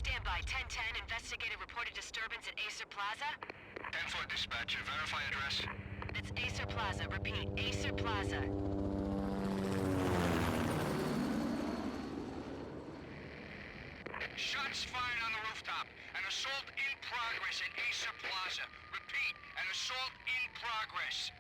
Stand by. 1010. Investigator reported disturbance at Acer Plaza. 10-4 dispatcher. Verify address. That's Acer Plaza. Repeat. Acer Plaza. Shots fired on the rooftop. An assault in progress at Acer Plaza. Repeat. An assault in progress.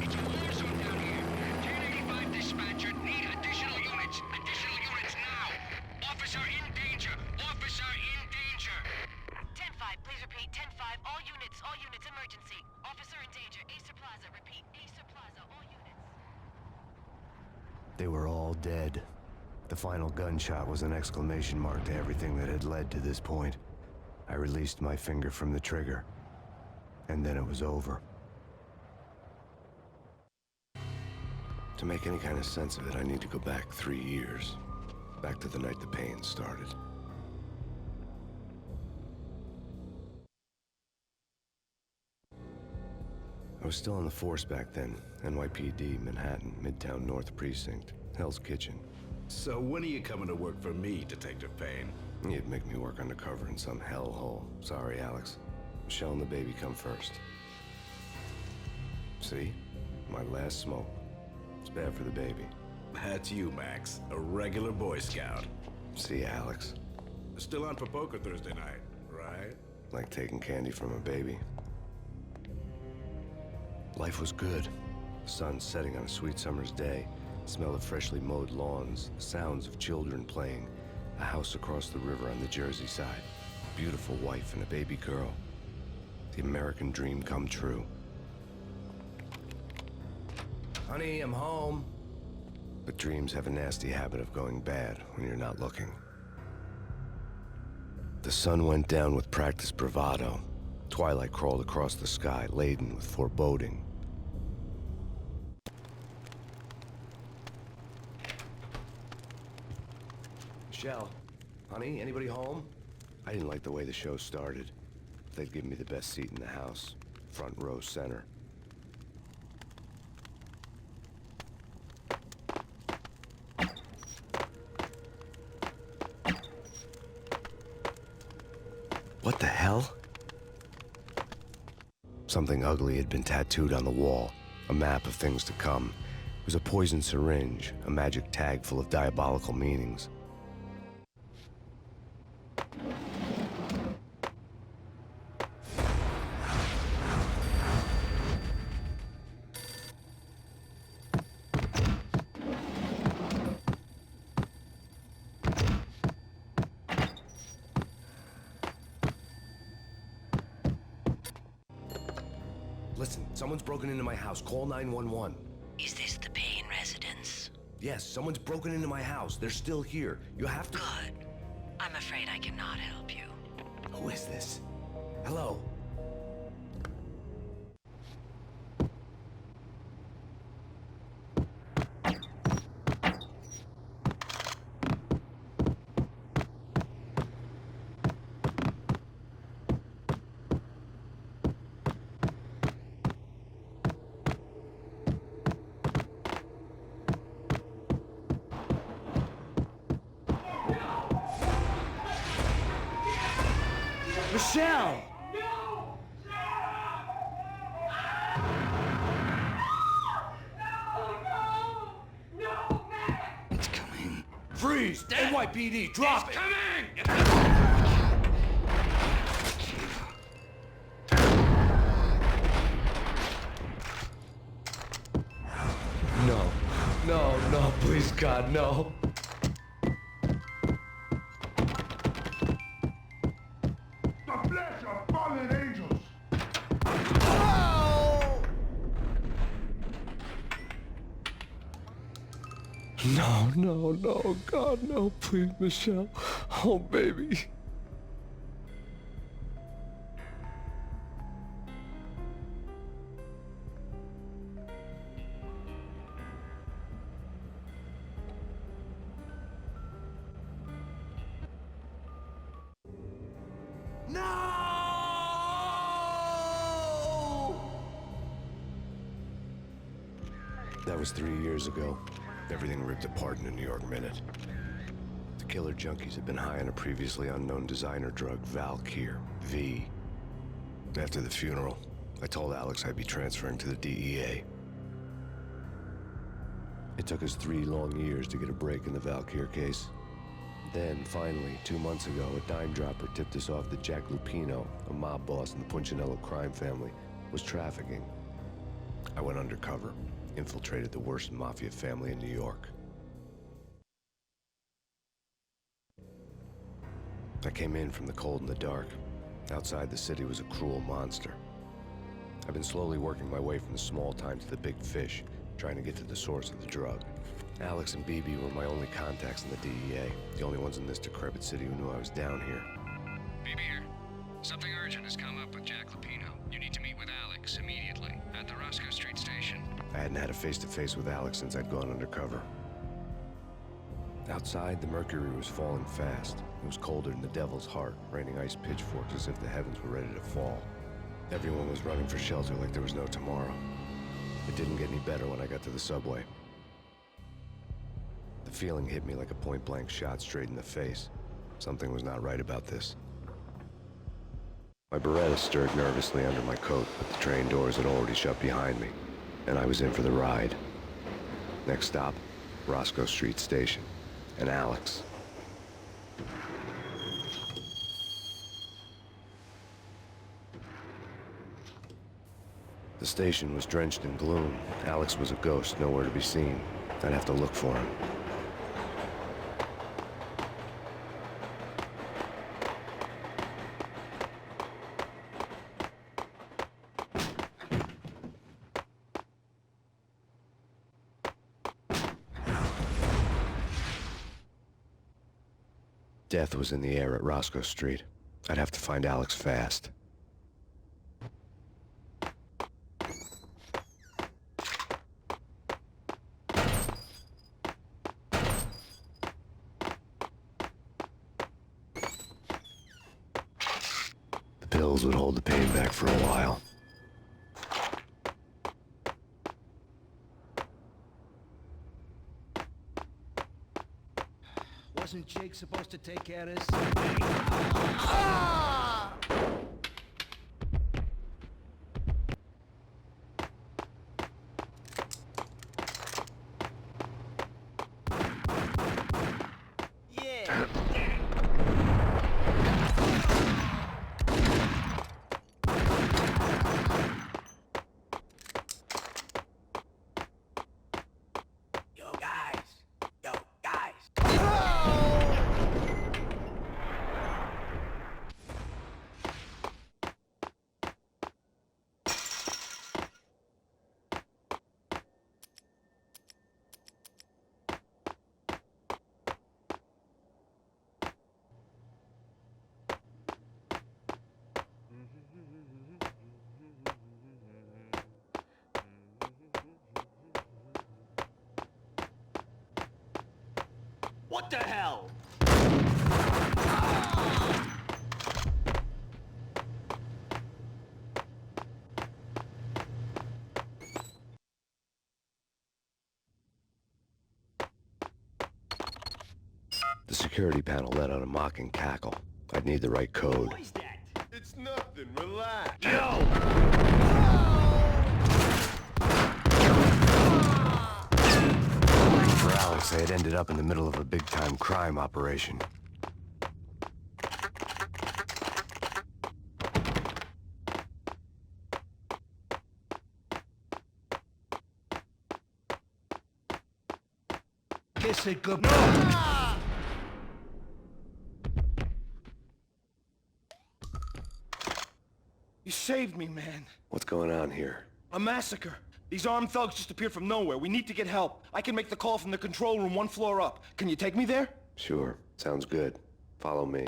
It's a war zone down here. 1085 dispatcher. Need additional units. Additional units now. Officer in danger. Officer in danger. 10-5. Please repeat. 10-5. All units, emergency. Officer in danger. Acer Plaza. Repeat. Acer Plaza. All units. They were all dead. The final gunshot was an exclamation mark to everything that had led to this point. I released my finger from the trigger, and then it was over. To make any kind of sense of it, I need to go back 3 years. Back to the night the Payne started. I was still on the force back then. NYPD, Manhattan, Midtown North Precinct, Hell's Kitchen. So when are you coming to work for me, Detective Payne? You'd make me work undercover in some hellhole. Sorry, Alex. Michelle and the baby come first. See? My last smoke. It's bad for the baby. That's you, Max. A regular Boy Scout. See, Alex? Still on for poker Thursday night, right? Like taking candy from a baby. Life was good. The sun setting on a sweet summer's day. The smell of freshly mowed lawns. The sounds of children playing. A house across the river on the Jersey side. Beautiful wife and a baby girl. The American dream come true. Honey, I'm home. But dreams have a nasty habit of going bad when you're not looking. The sun went down with practiced bravado. Twilight crawled across the sky, laden with foreboding. Michelle, honey, anybody home? I didn't like the way the show started. They'd give me the best seat in the house, front row center. What the hell? Something ugly had been tattooed on the wall, a map of things to come. It was a poison syringe, a magic tag full of diabolical meanings. Listen, someone's broken into my house. Call 911. Is this the Payne residence? Yes, someone's broken into my house. They're still here. You have to... Good. I'm afraid I cannot help you. Who is this? Hello? Michelle! It's coming. Freeze! NYPD, drop it! No. No, no, please, God, no. The flesh of fallen angels. No, no, no, God, no, please, Michelle. Oh, baby. No! That was 3 years ago. Everything ripped apart in a New York minute. The killer junkies had been high on a previously unknown designer drug, Valkyr, V. After the funeral, I told Alex I'd be transferring to the DEA. It took us 3 long years to get a break in the Valkyr case. Then, finally, 2 months ago, a dime dropper tipped us off that Jack Lupino, a mob boss in the Punchinello crime family, was trafficking. I went undercover, infiltrated the worst mafia family in New York. I came in from the cold and the dark. Outside the city was a cruel monster. I've been slowly working my way from the small time to the big fish, trying to get to the source of the drug. Alex and BB were my only contacts in the DEA, the only ones in this decrepit city who knew I was down here. BB here. Something urgent has come up with Jack Lupino. You need to meet with Alex immediately at the Roscoe Street station. I hadn't had a face-to-face with Alex since I'd gone undercover. Outside, the mercury was falling fast. It was colder than the devil's heart, raining ice pitchforks as if the heavens were ready to fall. Everyone was running for shelter like there was no tomorrow. It didn't get any better when I got to the subway. The feeling hit me like a point-blank shot straight in the face. Something was not right about this. My Beretta stirred nervously under my coat, but the train doors had already shut behind me, and I was in for the ride. Next stop, Roscoe Street Station, and Alex. The station was drenched in gloom. Alex was a ghost, nowhere to be seen. I'd have to look for him. Death was in the air at Roscoe Street. I'd have to find Alex fast. The pills would hold the pain back for a while. Wasn't Jake supposed to take care of this? What the hell? The security panel let out a mocking cackle. I'd need the right code. What is that? It's nothing, relax. For Alex, I had ended up in the middle of a big-time crime operation. Kiss it goodbye. You saved me, man. What's going on here? A massacre. These armed thugs just appeared from nowhere. We need to get help. I can make the call from the control room 1 floor up. Can you take me there? Sure, sounds good. Follow me.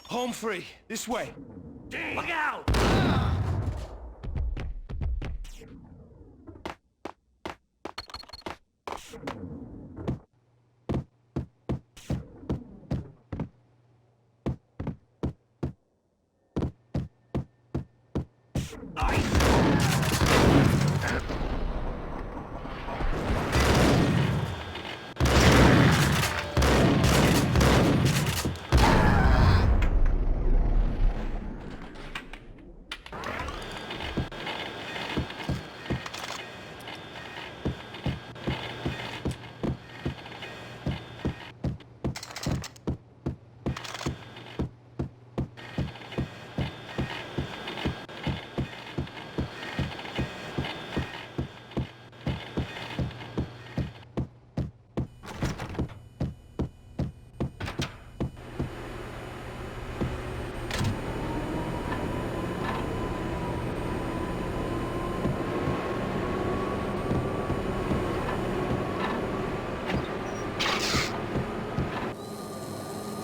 Home free. This way. Look out!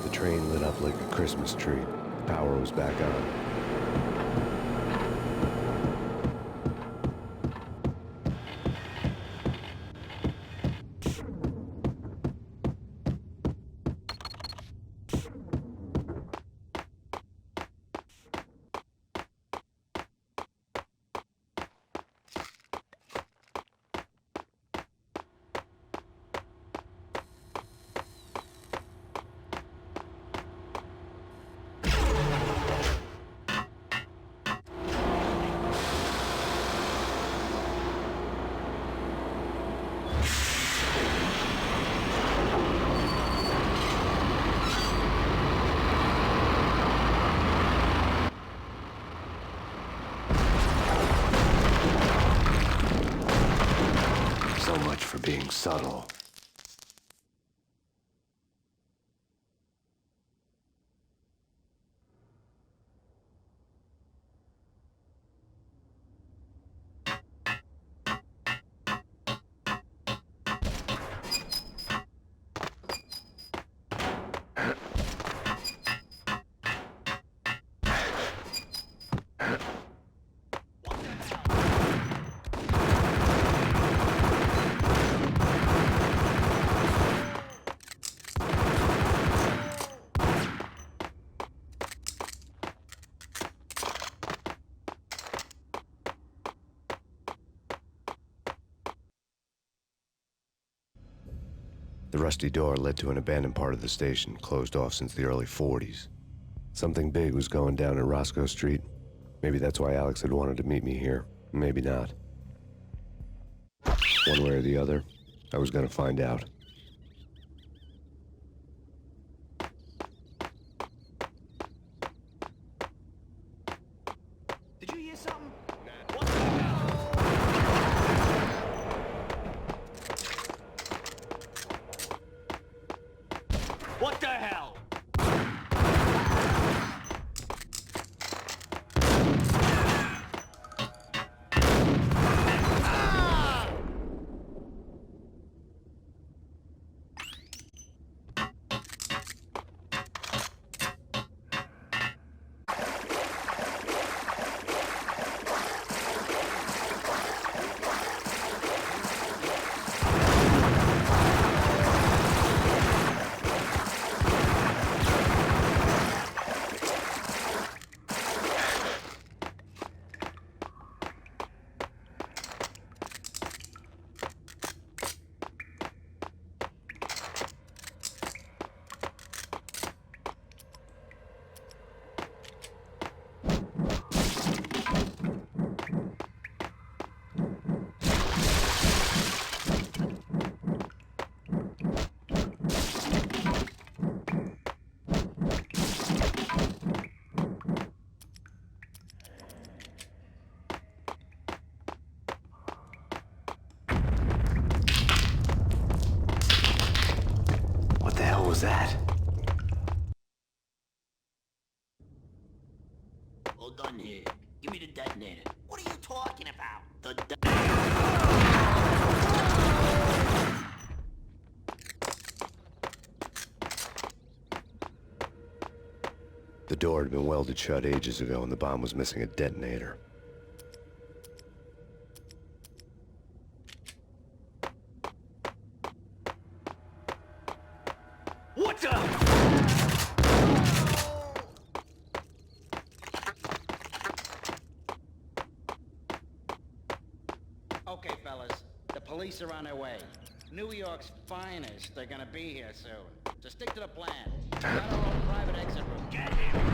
The train lit up like a Christmas tree. Power was back on. So much for being subtle. The rusty door led to an abandoned part of the station, closed off since the early 40s. Something big was going down at Roscoe Street. Maybe that's why Alex had wanted to meet me here. Maybe not. One way or the other, I was gonna find out. Did you hear something? What the hell? What the hell? What the hell was that? All done here. Give me the detonator. What are you talking about? The The door had been welded shut ages ago, and the bomb was missing a detonator. What the? Okay, fellas. The police are on their way. New York's finest are gonna be here soon. So stick to the plan. Got our own private exit route. Get him!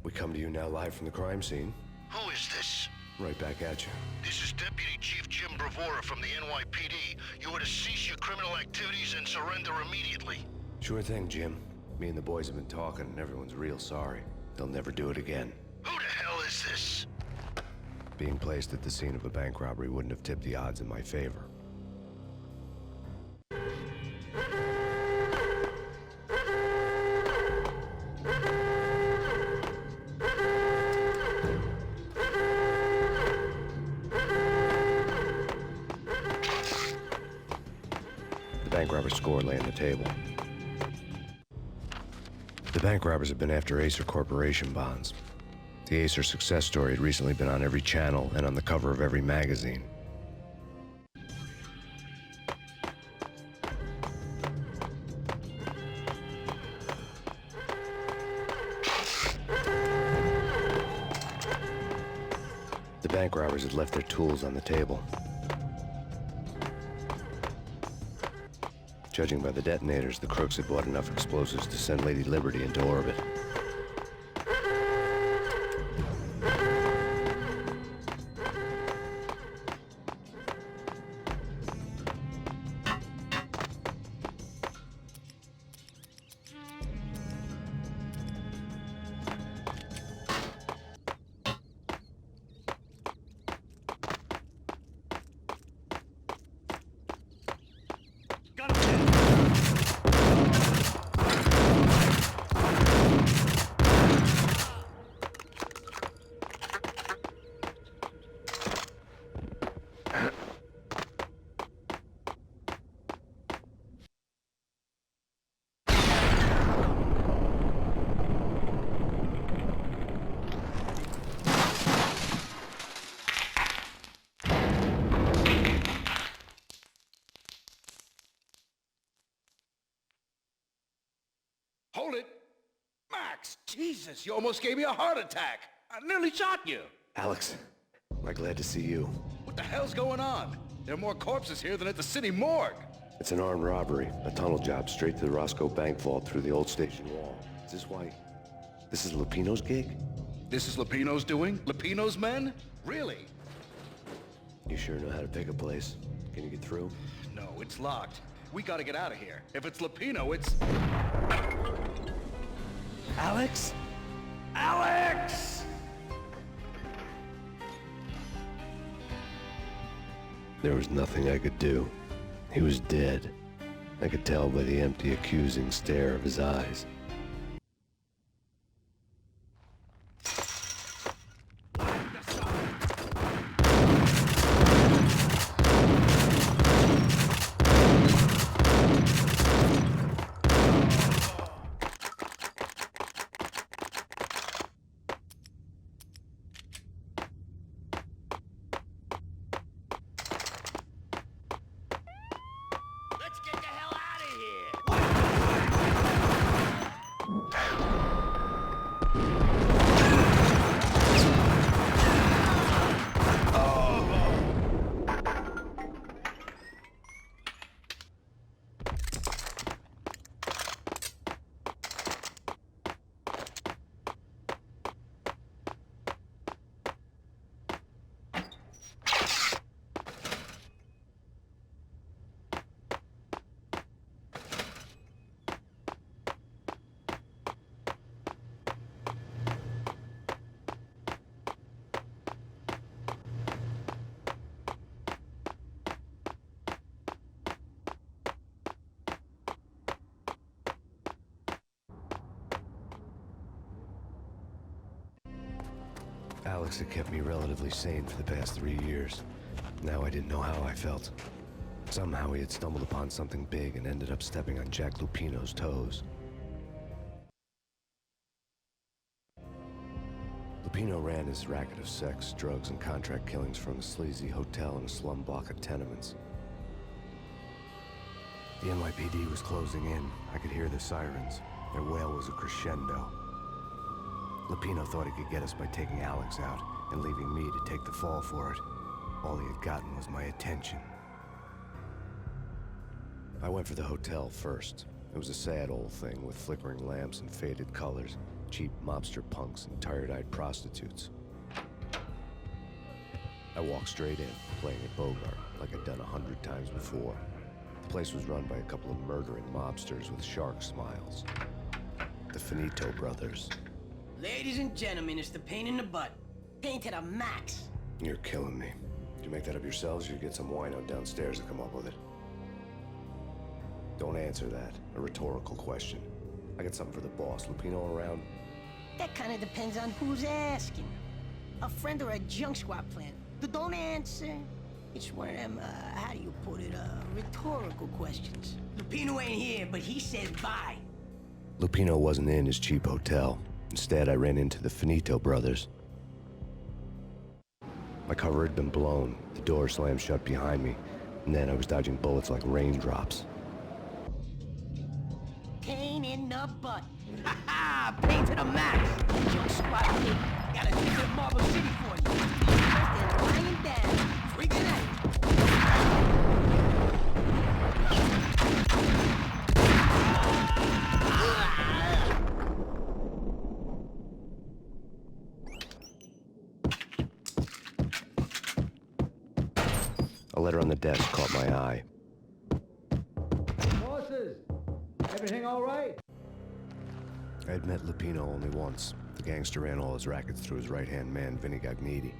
We come to you now live from the crime scene. Who is this? Right back at you. This is Deputy Chief Jim Bravura from the NYPD. You are to cease your criminal activities and surrender immediately. Sure thing, Jim. Me and the boys have been talking, and everyone's real sorry. They'll never do it again. Who the hell is this? Being placed at the scene of a bank robbery wouldn't have tipped the odds in my favor. The bank robber's score lay on the table. The bank robbers have been after Acer Corporation bonds. The Acer success story had recently been on every channel and on the cover of every magazine. The bank robbers had left their tools on the table. Judging by the detonators, the crooks had bought enough explosives to send Lady Liberty into orbit. Hold it! Max, Jesus, you almost gave me a heart attack! I nearly shot you! Alex, we're glad to see you. What the hell's going on? There are more corpses here than at the city morgue! It's an armed robbery, a tunnel job straight to the Roscoe Bank vault through the old station wall. Is this why? This is Lupino's gig? This is Lupino's doing? Lupino's men? Really? You sure know how to pick a place. Can you get through? No, it's locked. We gotta get out of here. If it's Lupino, it's... Alex? Alex! There was nothing I could do. He was dead. I could tell by the empty, accusing stare of his eyes. Let's get the hell out of here! Alex had kept me relatively sane for the past 3 years. Now I didn't know how I felt. Somehow he had stumbled upon something big and ended up stepping on Jack Lupino's toes. Lupino ran his racket of sex, drugs, and contract killings from a sleazy hotel in a slum block of tenements. The NYPD was closing in. I could hear the sirens. Their wail was a crescendo. Lupino thought he could get us by taking Alex out and leaving me to take the fall for it. All he had gotten was my attention. I went for the hotel first. It was a sad old thing with flickering lamps and faded colors, cheap mobster punks and tired-eyed prostitutes. I walked straight in, playing a Bogart like I'd done 100 times before. The place was run by a couple of murdering mobsters with shark smiles. The Finito brothers. Ladies and gentlemen, it's the Payne in the butt. Payne to the max. You're killing me. Did you make that up yourselves, or you get some wino downstairs to come up with it? Don't answer that. A rhetorical question. I got something for the boss. Lupino around? That kind of depends on who's asking. A friend or a junk squad plan. Don't answer. It's one of them, how do you put it, rhetorical questions. Lupino ain't here, but he says bye. Lupino wasn't in his cheap hotel. Instead, I ran into the Finito brothers. My cover had been blown. The door slammed shut behind me, and then I was dodging bullets like raindrops. Payne in the butt. Ha ha! Payne to the max. Junk squad kid. Got a ticket to Marble City for you. Just lying down. Freaking out. A letter on the desk caught my eye. Bosses, everything all right? I had met Lupino only once. The gangster ran all his rackets through his right-hand man, Vinny Gagniti.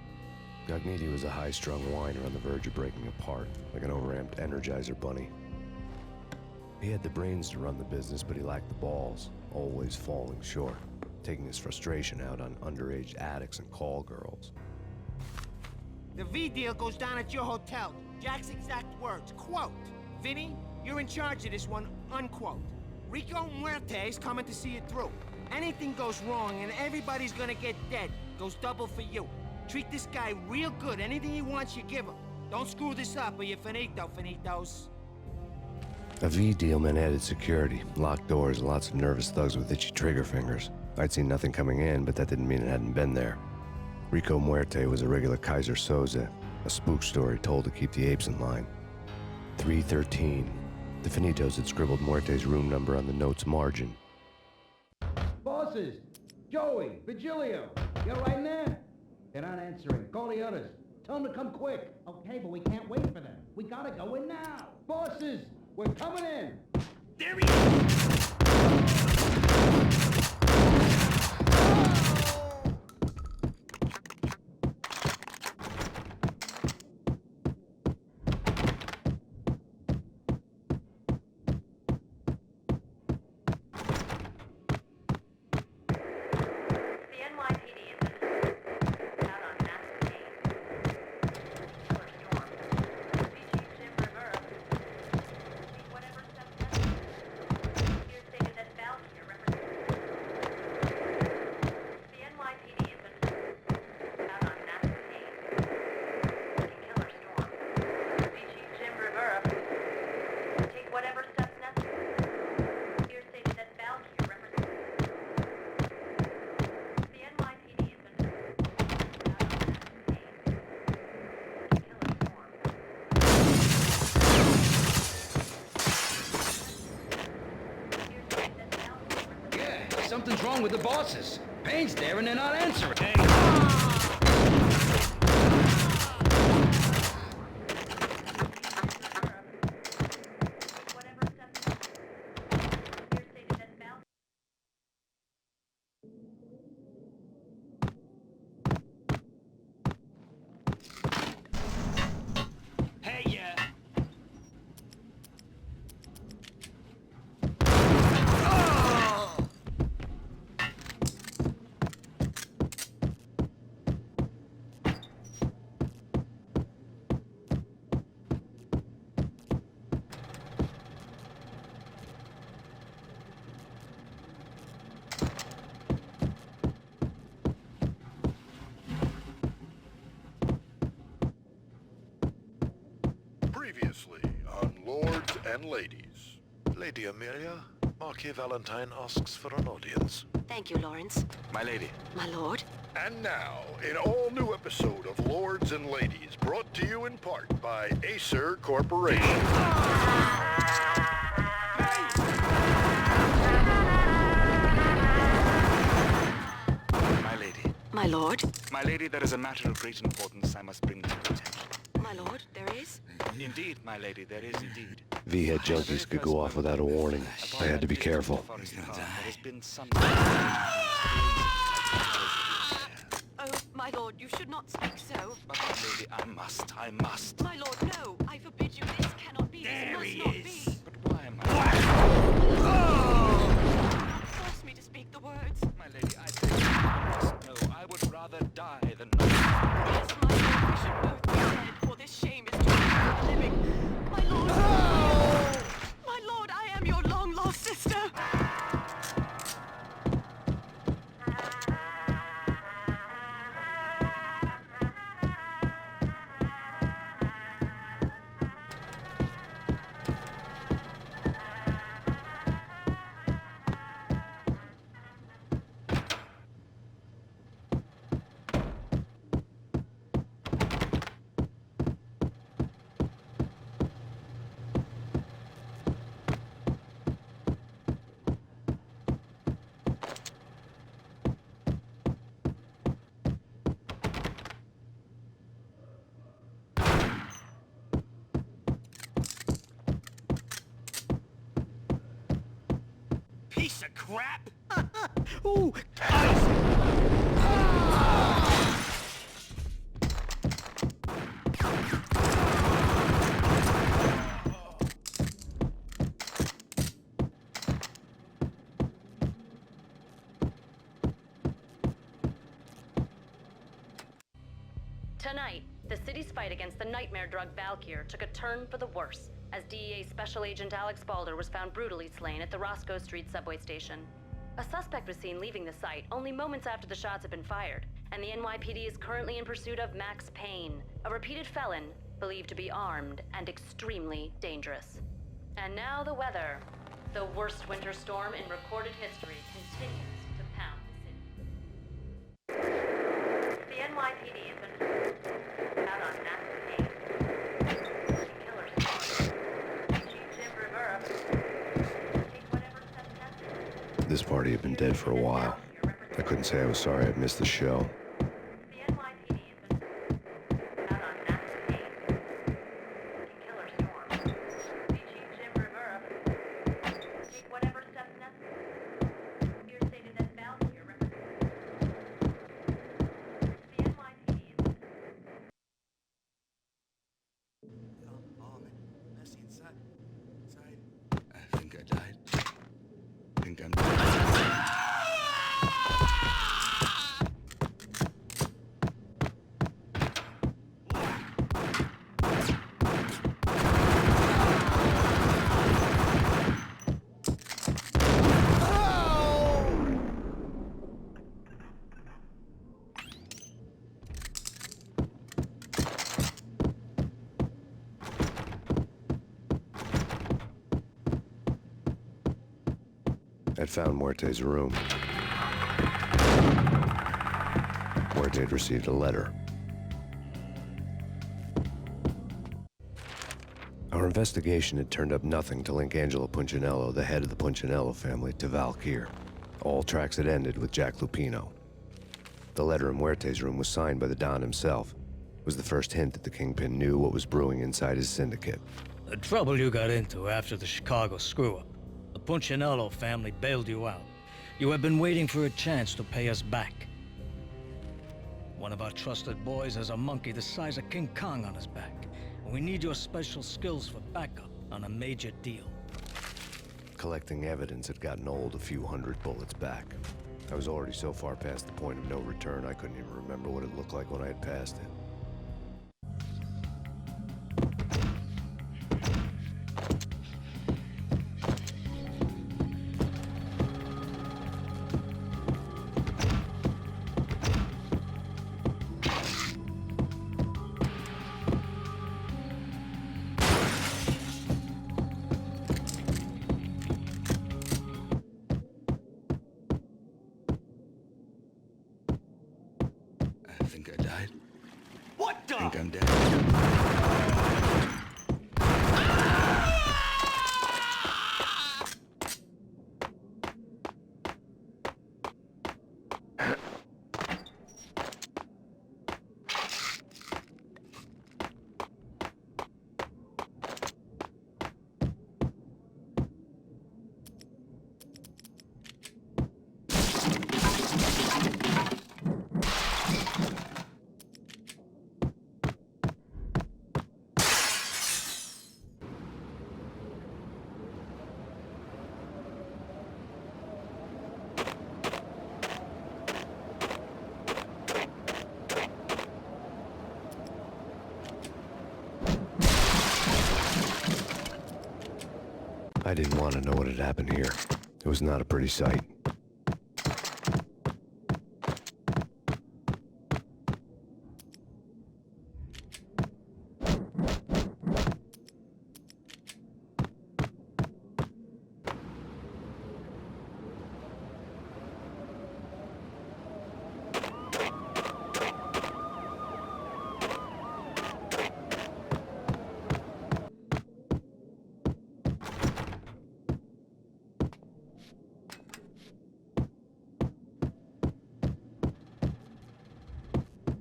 Gagniti was a high-strung whiner on the verge of breaking apart, like an overamped Energizer bunny. He had the brains to run the business, but he lacked the balls, always falling short, taking his frustration out on underage addicts and call girls. The V deal goes down at your hotel. Jack's exact words, quote, "Vinny, you're in charge of this one," unquote. Rico Muerte's coming to see it through. Anything goes wrong and everybody's gonna get dead. Goes double for you. Treat this guy real good. Anything he wants, you give him. Don't screw this up or you're finito, finitos. A V deal meant added security, locked doors, and lots of nervous thugs with itchy trigger fingers. I'd seen nothing coming in, but that didn't mean it hadn't been there. Rico Muerte was a regular Kaiser Soze, a spook story told to keep the apes in line. 313. The Finitos had scribbled Muerte's room number on the note's margin. Bosses, Joey, Vigilio, you're right in there? They're not answering. Call the others. Tell them to come quick. Okay, but we can't wait for them. We gotta go in now. Bosses, we're coming in. There he is! Something's wrong with the bosses. Payne's there and they're not answering. Hey. Previously on Lords and Ladies. Lady Amelia, Marquis Valentine asks for an audience. Thank you, Lawrence. My lady. My lord. And now, an all-new episode of Lords and Ladies, brought to you in part by Acer Corporation. My lady. My lord. My lady, there is a matter of great importance I must bring to your attention. My lord, there is? Indeed, my lady, there is indeed. V-head junkies could go off without a warning. I had to be careful. There has been some... Oh, my lord, you should not speak so. But my lady, I must. My lord, no. I forbid you. This cannot be. There this he must not is. be. But why am I... Force me to speak the words. My lady, I beg you must know. I would rather die than... Yes, my lord, we should both be dead, for this shame is too great for the living. My lord. My lord, I am your long-lost sister. Piece of crap! Ooh! Tonight, the city's fight against the nightmare drug Valkyr took a turn for the worse, as DEA Special Agent Alex Balder was found brutally slain at the Roscoe Street subway station. A suspect was seen leaving the site only moments after the shots had been fired, and the NYPD is currently in pursuit of Max Payne, a repeated felon believed to be armed and extremely dangerous. And now the weather. The worst winter storm in recorded history continues to pound the city. The NYPD has been out on Max Payne. Killer squad. Chief Jim Rivera. Take whatever steps necessary. This party had been dead for a while. I couldn't say I was sorry I'd missed the show. The NYPD has been out on Max Payne. Killer storm. Chief Jim Rivera. Take whatever steps necessary. Here stated that Valkyr represents the NYPD is Messy inside. I think I died. I think I'm... I'd found Muerte's room. Muerte had received a letter. Our investigation had turned up nothing to link Angelo Punchinello, the head of the Punchinello family, to Valkyr. All tracks had ended with Jack Lupino. The letter in Muerte's room was signed by the Don himself. It was the first hint that the Kingpin knew what was brewing inside his syndicate. The trouble you got into after the Chicago screw-up. The Punchinello family bailed you out. You have been waiting for a chance to pay us back. One of our trusted boys has a monkey the size of King Kong on his back. And we need your special skills for backup on a major deal. Collecting evidence had gotten old a few hundred bullets back. I was already so far past the point of no return, I couldn't even remember what it looked like when I had passed it. think I'm dead. I didn't want to know what had happened here. It was not a pretty sight.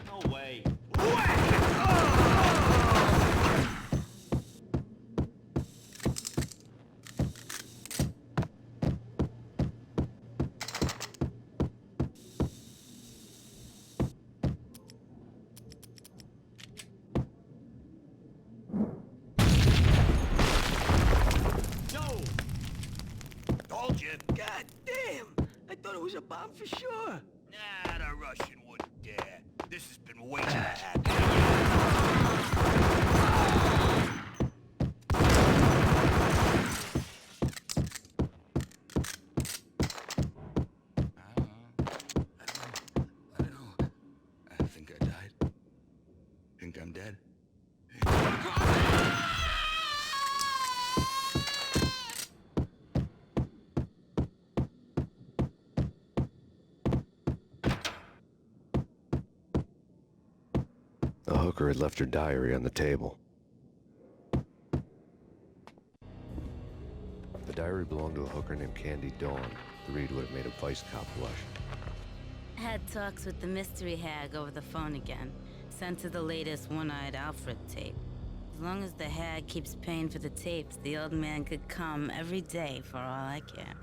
No way. Told you. God damn! I thought it was a bomb for sure. Nah, the Russian wouldn't dare. This has been way too bad. I don't know. I think I died. Think I'm dead. A hooker had left her diary on the table. The diary belonged to a hooker named Candy Dawn. The read would have made a vice cop blush. Had talks with the mystery hag over the phone again. Sent her the latest One-Eyed Alfred tape. As long as the hag keeps paying for the tapes, the old man could come every day for all I care.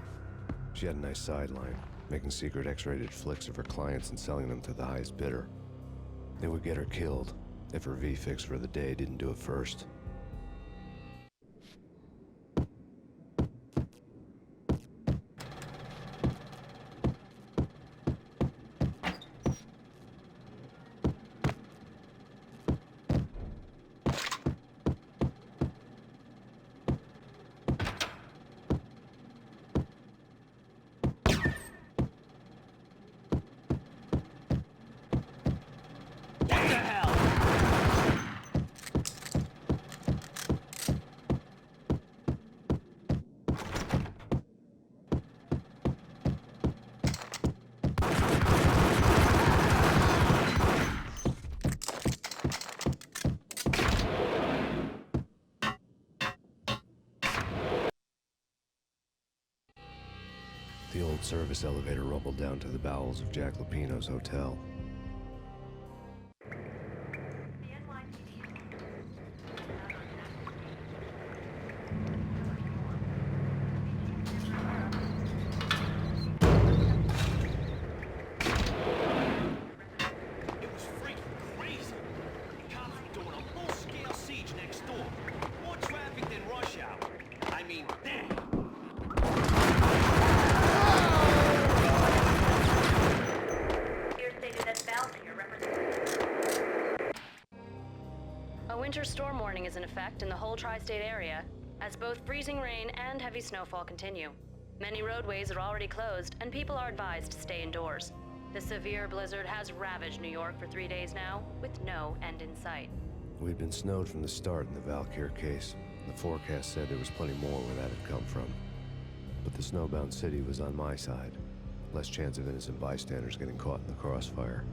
She had a nice sideline, making secret X-rated flicks of her clients and selling them to the highest bidder. It would get her killed if her V-fix for the day didn't do it first. The old service elevator rumbled down to the bowels of Jack Lupino's hotel. It was freaking crazy. The cops were doing a full-scale siege next door. More traffic than rush hour. I mean, damn. A winter storm warning is in effect in the whole tri-state area, as both freezing rain and heavy snowfall continue. Many roadways are already closed, and people are advised to stay indoors. The severe blizzard has ravaged New York for 3 days now, with no end in sight. We'd been snowed from the start in the Valkyr case. The forecast said there was plenty more where that had come from. But the snowbound city was on my side. Less chance of innocent bystanders getting caught in the crossfire.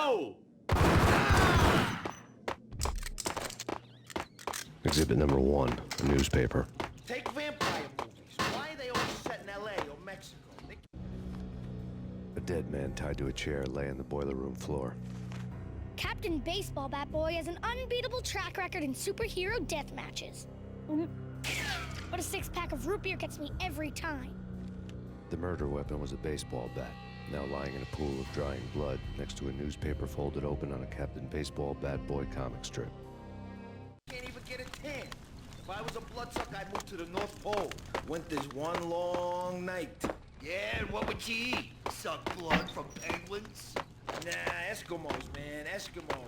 go! Exhibit number 1, a newspaper. Take vampire movies. Why are they always set in L.A. or Mexico? A dead man tied to a chair lay on the boiler room floor. Captain Baseball Bat Boy has an unbeatable track record in superhero death matches. But a 6-pack of root beer gets me every time. The murder weapon was a baseball bat, now lying in a pool of drying blood next to a newspaper folded open on a Captain Baseball Bat Boy comic strip. Can't even get a tan. If I was a bloodsucker, I'd move to the North Pole. Winter's one long night. Yeah, and what would you eat? Suck blood from penguins? Nah, Eskimos, man, Eskimos.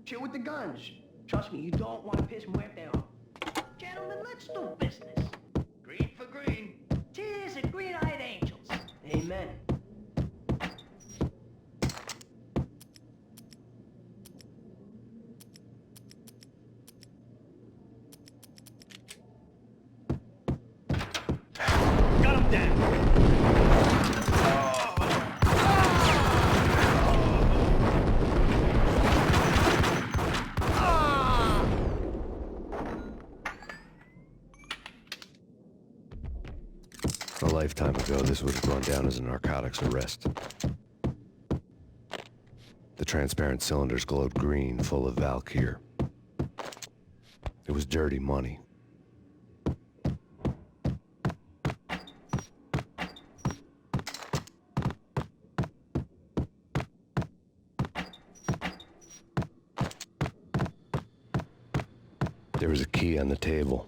Chill with the guns. Trust me, you don't want to piss Muerte off. Gentlemen, let's do business. Green for green. Cheers and green-eyed angels. Amen. Got him down! A lifetime ago, this would have gone down as a narcotics arrest. The transparent cylinders glowed green, full of Valkyr. It was dirty money. There was a key on the table.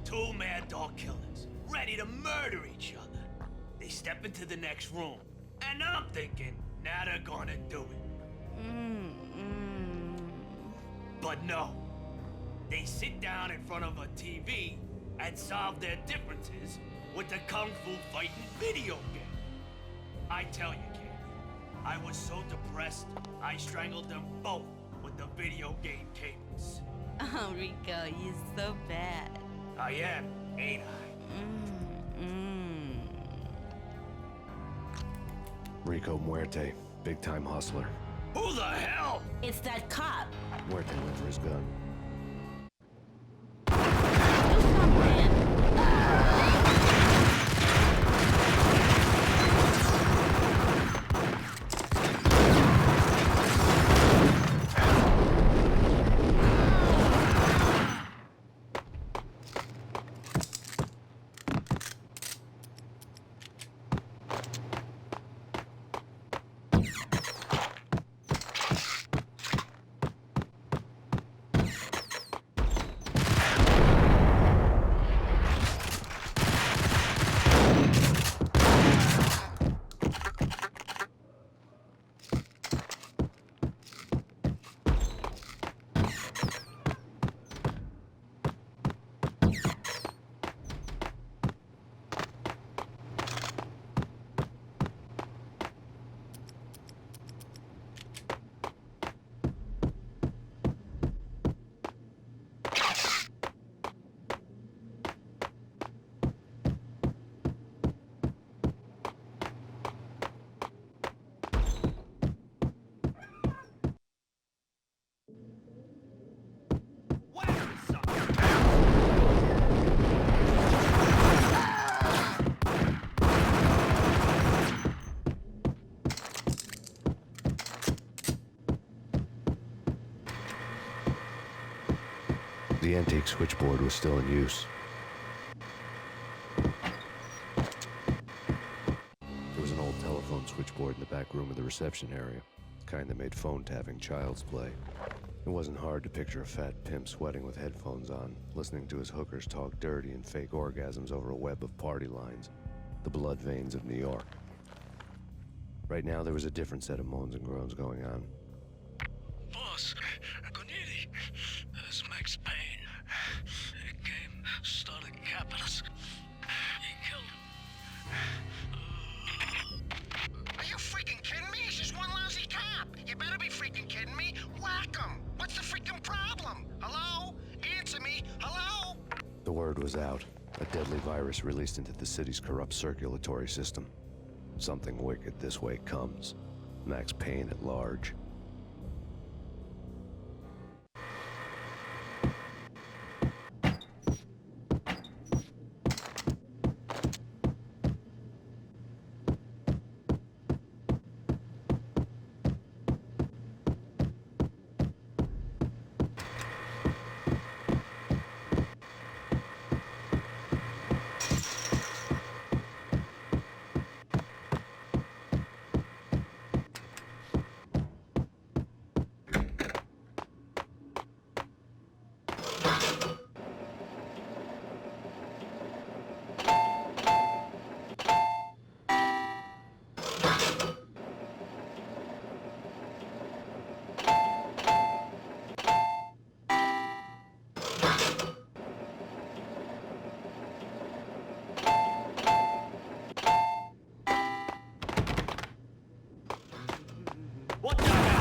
Two mad dog killers, ready to murder each other. They step into the next room, and I'm thinking, now they're gonna do it. But no. They sit down in front of a TV and solve their differences with the Kung Fu fighting video game. I tell you, kid, I was so depressed, I strangled them both with the video game cables. Oh, Rico, you're so bad. I am, ain't I? Rico Muerte, big-time hustler. Who the hell? It's that cop. Muerte went for his gun. The antique switchboard was still in use. There was an old telephone switchboard in the back room of the reception area, the kind that made phone tapping child's play. It wasn't hard to picture a fat pimp sweating with headphones on, listening to his hookers talk dirty and fake orgasms over a web of party lines, the blood veins of New York. Right now, there was a different set of moans and groans going on. Boss, Gonidi, this is Max Payne. He came, started capping us. He killed him. Are you freaking kidding me? He's just one lousy cop. You better be freaking kidding me. Whack him. What's the freaking problem? Hello? Answer me. Hello? The word was out. A deadly virus released into the city's corrupt circulatory system. Something wicked this way comes. Max Payne at large. What the hell?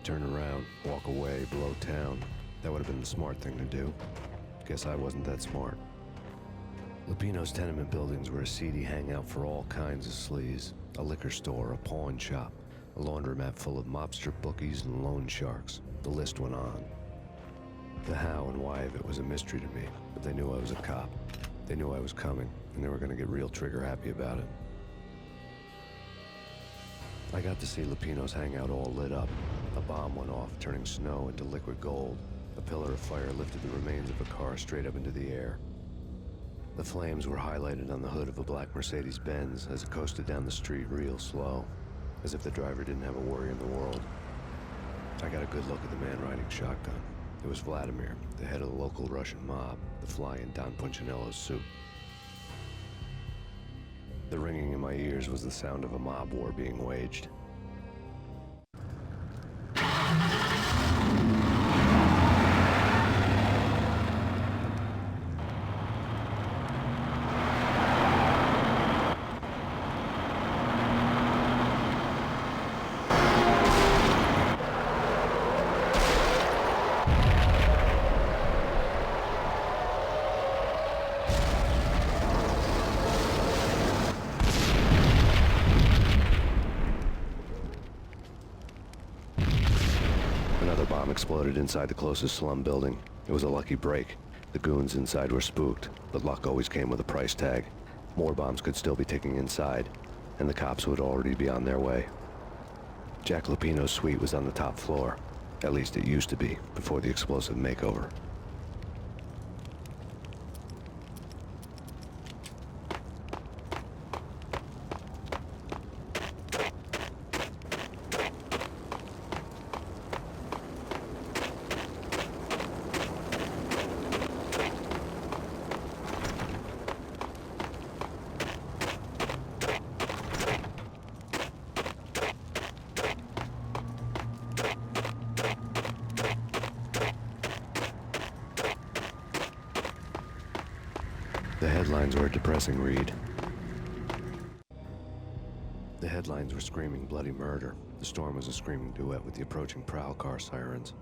Turn around, walk away, blow town. That would have been the smart thing to do. Guess I wasn't that smart. Lupino's tenement buildings were a seedy hangout for all kinds of sleaze. A liquor store, a pawn shop, a laundromat full of mobster bookies and loan sharks. The list went on. The how and why of it was a mystery to me, but they knew I was a cop. They knew I was coming, and they were gonna get real trigger happy about it. I got to see Lupino's hangout all lit up. A bomb went off, turning snow into liquid gold. A pillar of fire lifted the remains of a car straight up into the air. The flames were highlighted on the hood of a black Mercedes-Benz as it coasted down the street real slow, as if the driver didn't have a worry in the world. I got a good look at the man riding shotgun. It was Vladimir, the head of the local Russian mob, the fly in Don Punchinello's suit. The ringing in my ears was the sound of a mob war being waged. Another bomb exploded inside the closest slum building. It was a lucky break. The goons inside were spooked, but luck always came with a price tag. More bombs could still be ticking inside, and the cops would already be on their way. Jack Lupino's suite was on the top floor. At least it used to be, before the explosive makeover. The headlines were a depressing read. The headlines were screaming bloody murder. The storm was a screaming duet with the approaching prowl car sirens.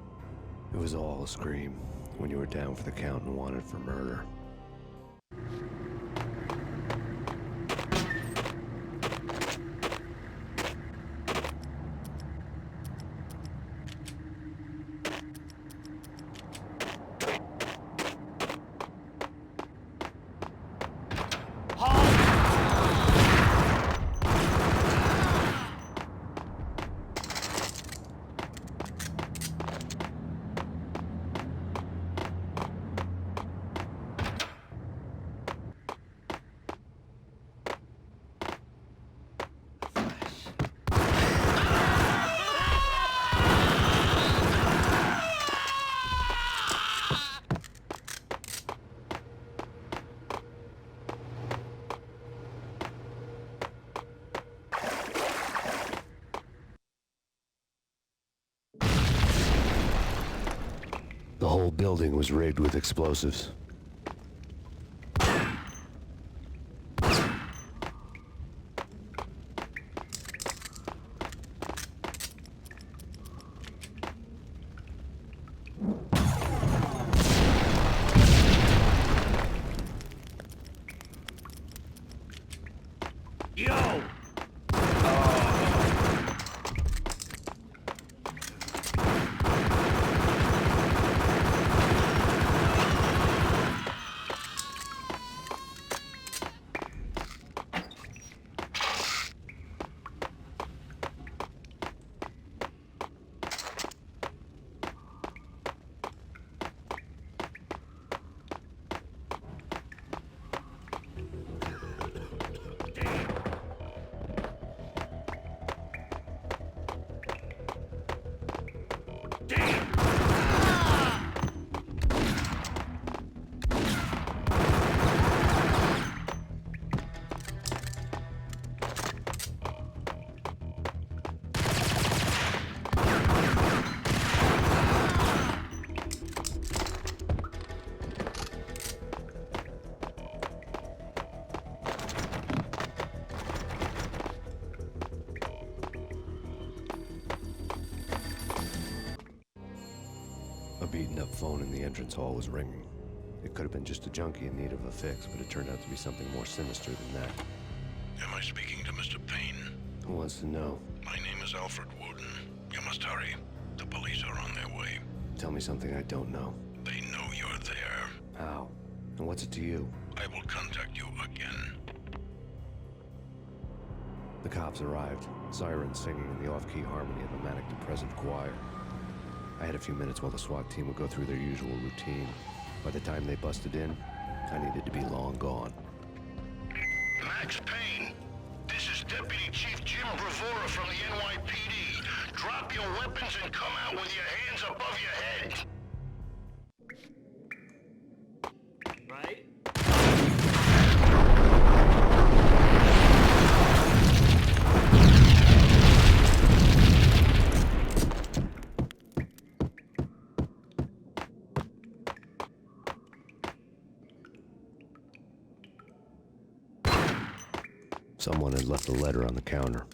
It was all a scream when you were down for the count and wanted for murder. The whole building was rigged with explosives. Yo! A beaten-up phone in the entrance hall was ringing. It could have been just a junkie in need of a fix, but it turned out to be something more sinister than that. Am I speaking to Mr. Payne? Who wants to know? My name is Alfred Wooden. You must hurry. The police are on their way. Tell me something I don't know. They know you're there. How? And what's it to you? I will contact you again. The cops arrived, sirens singing in the off-key harmony of a manic-depressive choir. I had a few minutes while the SWAT team would go through their usual routine. By the time they busted in, I needed to be long gone. Max Payne, this is Deputy Chief Jim Bravura from the NYPD. Drop your weapons and come out with your hands above your head. Right? Someone had left a letter on the counter.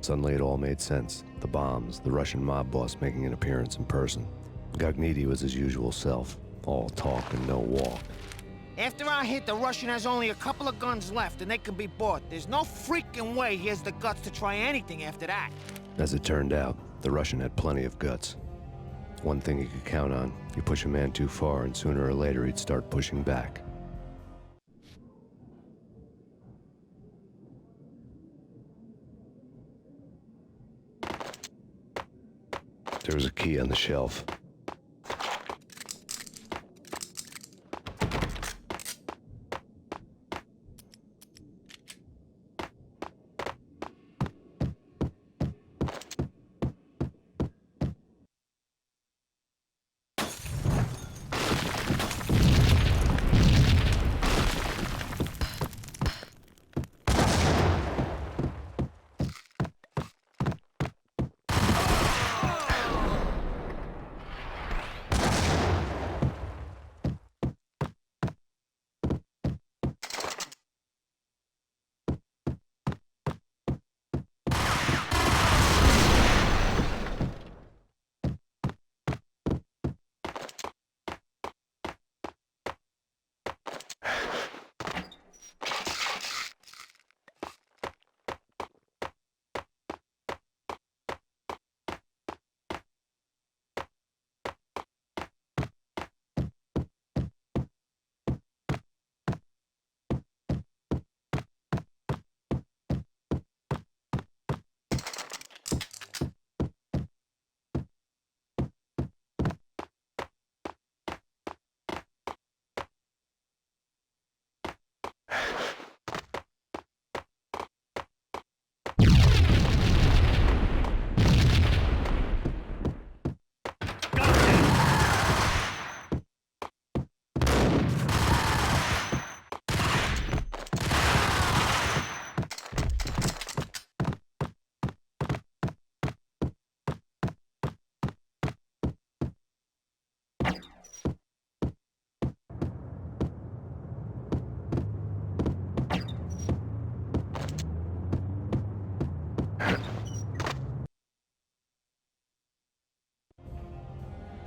Suddenly it all made sense. The bombs, the Russian mob boss making an appearance in person. Gagniti was his usual self, all talk and no walk. After our hit, the Russian has only a couple of guns left, and they can be bought. There's no freaking way he has the guts to try anything after that. As it turned out, The Russian had plenty of guts. One thing he could count on, you push a man too far and sooner or later he'd start pushing back. There was a key on the shelf.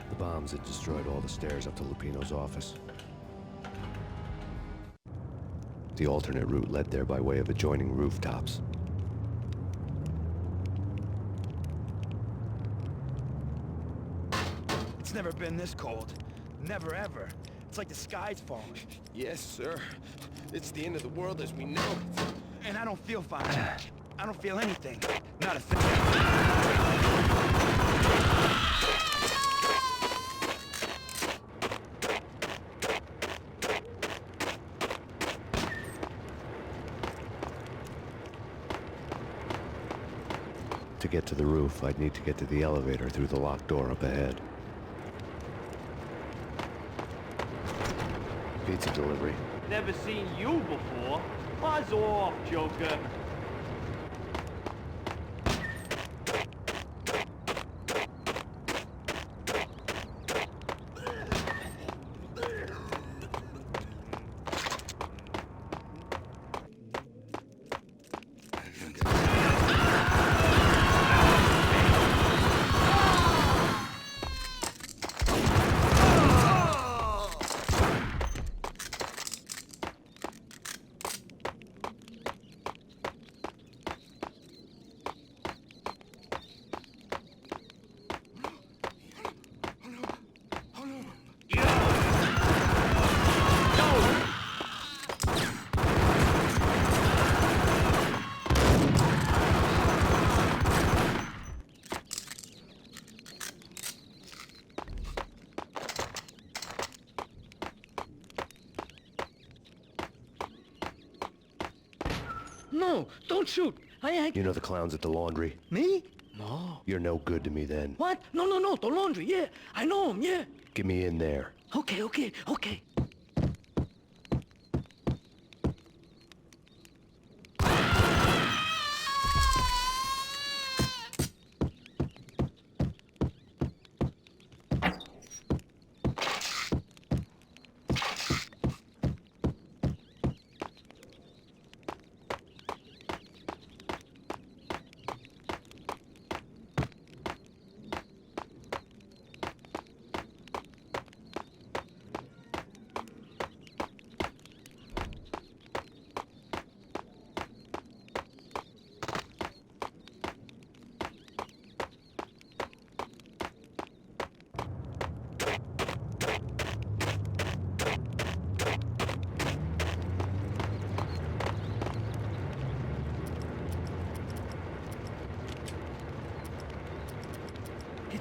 The bombs had destroyed all the stairs up to Lupino's office. The alternate route led there by way of adjoining rooftops. It's never been this cold. Never ever. It's like the sky's falling. Yes, sir. It's the end of the world as we know it. And I don't feel fine. I don't feel anything. Not a thing. To get to the roof, I'd need to get to the elevator through the locked door up ahead. Pizza delivery. Never seen you before. Buzz off, Joker. No, don't shoot. I ain't... You know the clowns at the laundry? Me? No. You're no good to me then. What? No, the laundry, yeah. I know him, yeah. Get me in there. Okay.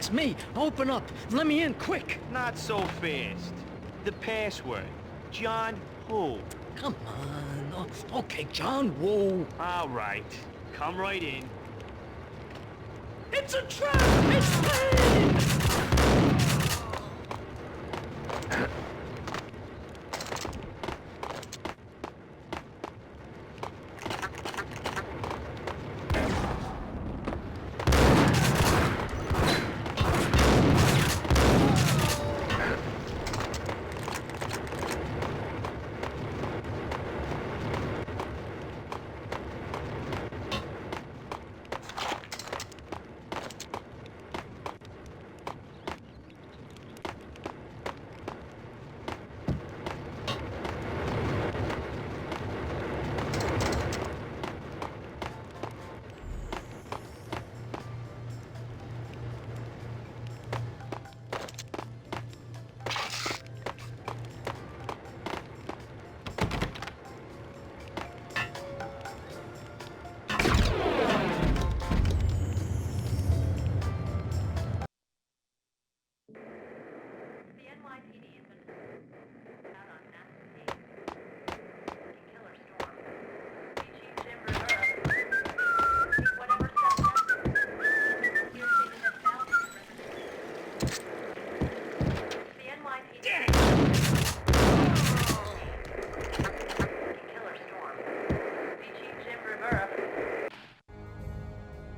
It's me. Open up. Let me in, quick. Not so fast. The password. John who? Come on. Oh, okay, John Woo. All right. Come right in. It's a trap! It's Payne!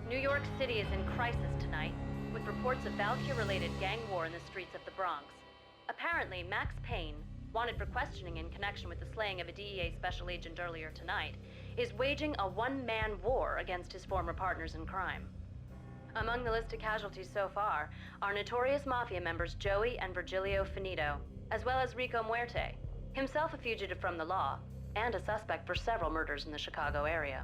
New York City is in crisis tonight, with reports of Valkyrie-related gang war in the streets of the Bronx. Apparently, Max Payne, wanted for questioning in connection with the slaying of a DEA special agent earlier tonight, is waging a one-man war against his former partners in crime. Among the list of casualties so far are notorious mafia members Joey and Virgilio Finito, as well as Rico Muerte, himself a fugitive from the law, and a suspect for several murders in the Chicago area.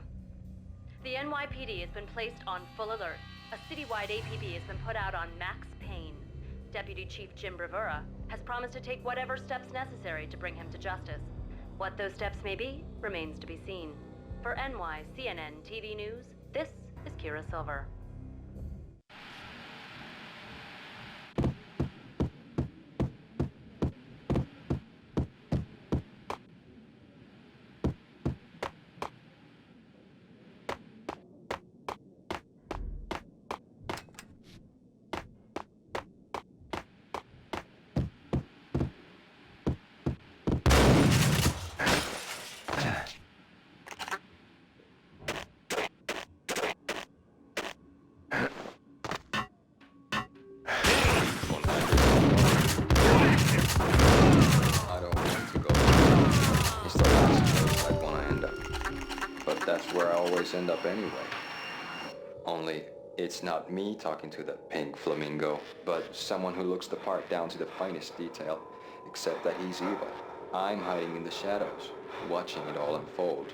The NYPD has been placed on full alert. A citywide APB has been put out on Max Payne. Deputy Chief Jim Bravura has promised to take whatever steps necessary to bring him to justice. What those steps may be remains to be seen. For NYCNN TV News, this is Kira Silver. I don't want to go. It's the last place I'd want to end up. But that's where I always end up anyway. Only, it's not me talking to the pink flamingo, but someone who looks the part down to the finest detail, except that he's evil. I'm hiding in the shadows, watching it all unfold.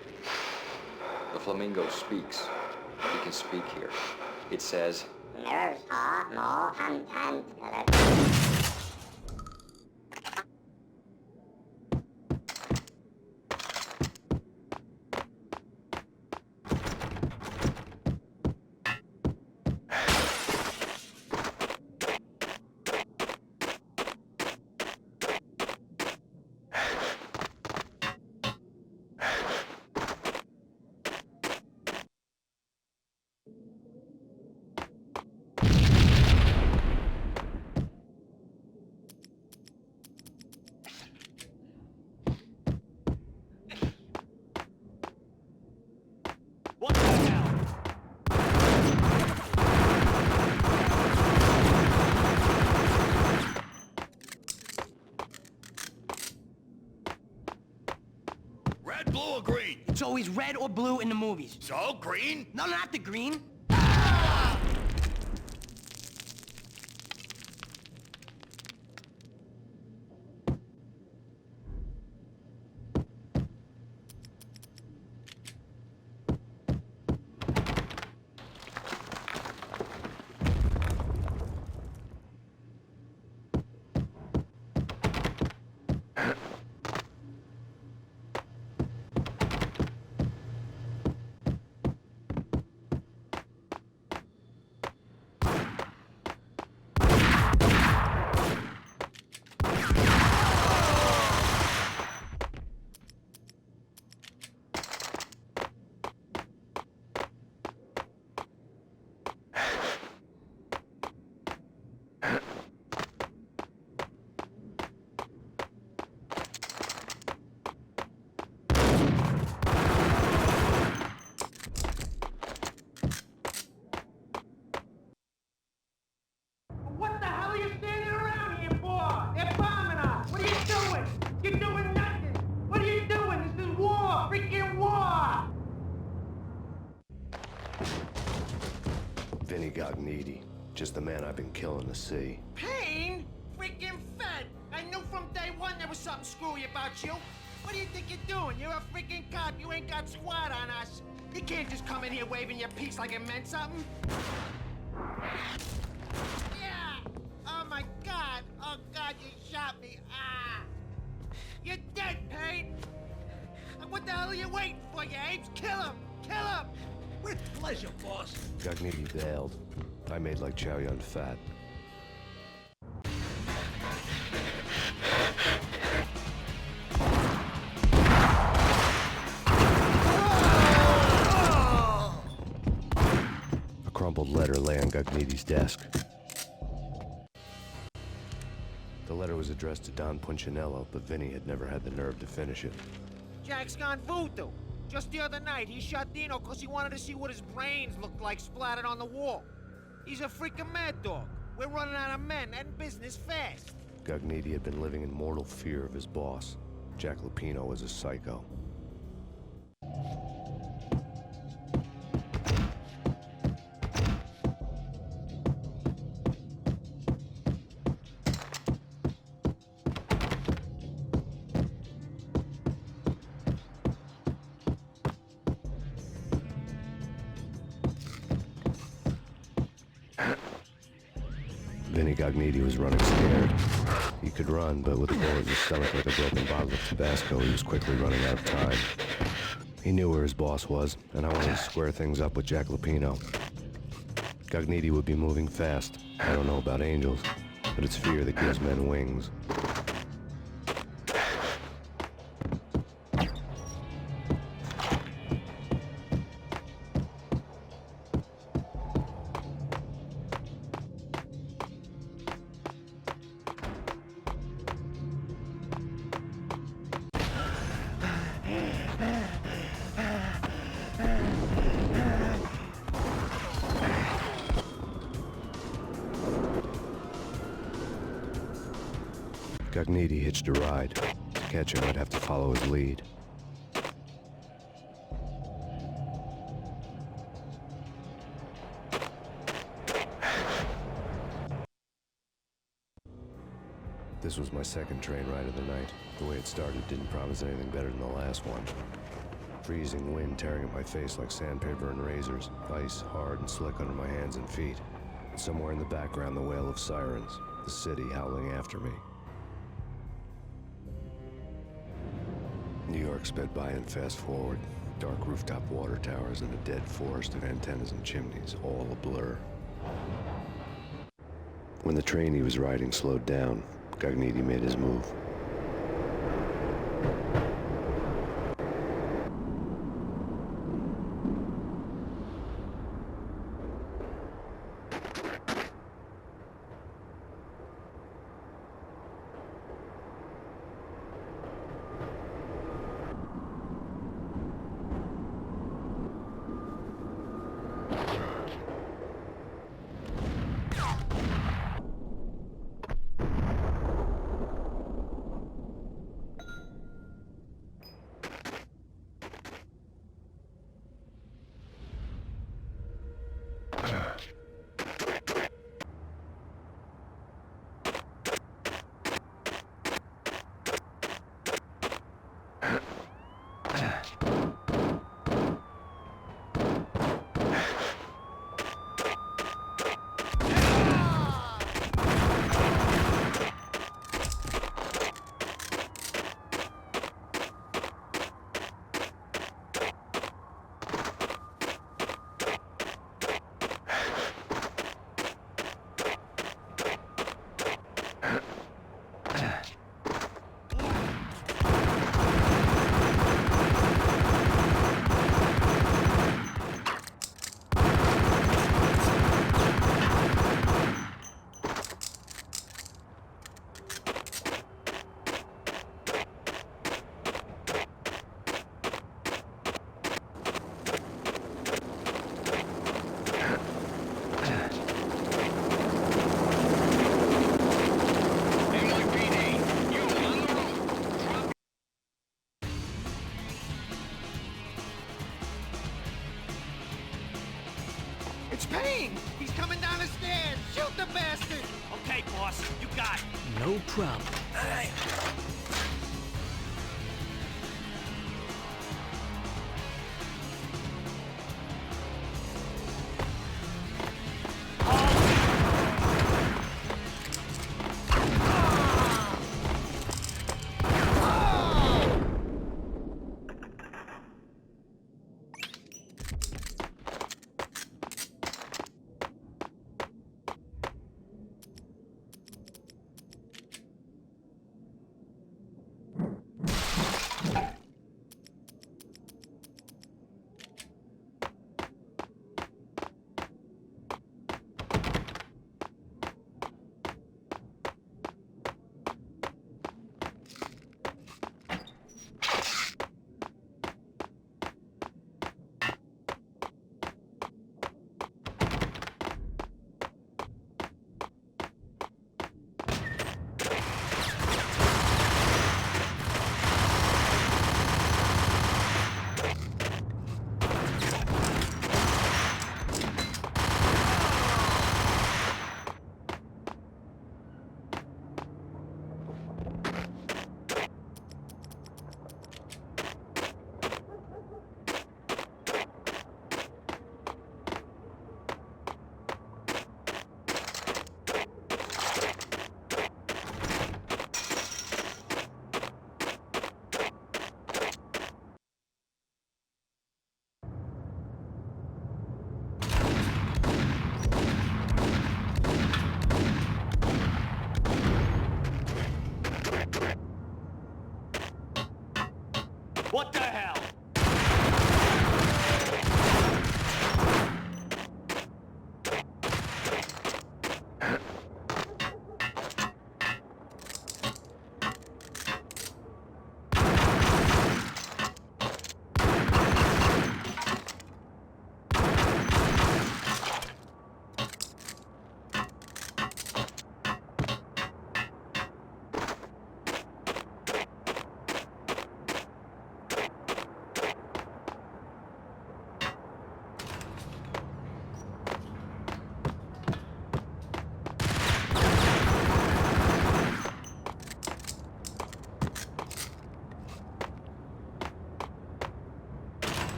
The flamingo speaks. He can speak here. It says, "There's no content." What the hell? Red, blue, or green? It's always red or blue in the movies. So, green? No, not the green. Vinny Gognitti. Just the man I've been killing to see. Payne? Freaking fed! I knew from day one there was something screwy about you. What do you think you're doing? You're a freaking cop. You ain't got squad on us. You can't just come in here waving your piece like it meant something. Yeah! Oh my God! Oh God, you shot me! Ah! You're dead, Payne! What the hell are you waiting for, you apes? Kill him! Kill him! With pleasure, boss. Gognitti bailed. I made like Chow Yun Fat. A crumpled letter lay on Gognitti's desk. The letter was addressed to Don Punchinello, but Vinny had never had the nerve to finish it. Jack's gone voodoo. Just the other night, he shot Dino because he wanted to see what his brains looked like splattered on the wall. He's a freaking mad dog. We're running out of men and business fast. Gognitti had been living in mortal fear of his boss. Jack Lupino was a psycho. Vinny Gognitti was running scared. He could run, but with a bullet in his stomach like a broken bottle of Tabasco, he was quickly running out of time. He knew where his boss was, and I wanted to square things up with Jack Lupino. Gognitti would be moving fast. I don't know about angels, but it's fear that gives men wings. Gognitti hitched a ride. To catch him, I'd have to follow his lead. This was my second train ride of the night. The way it started didn't promise anything better than the last one. Freezing wind tearing at my face like sandpaper and razors, ice hard and slick under my hands and feet. And somewhere in the background, the wail of sirens, the city howling after me. New York sped by and fast forward. Dark rooftop water towers and a dead forest of antennas and chimneys, all a blur. When the train he was riding slowed down, Gognitti made his move. He's coming down the stairs! Shoot the bastard! Okay, boss, you got it. No problem. All right. What the hell?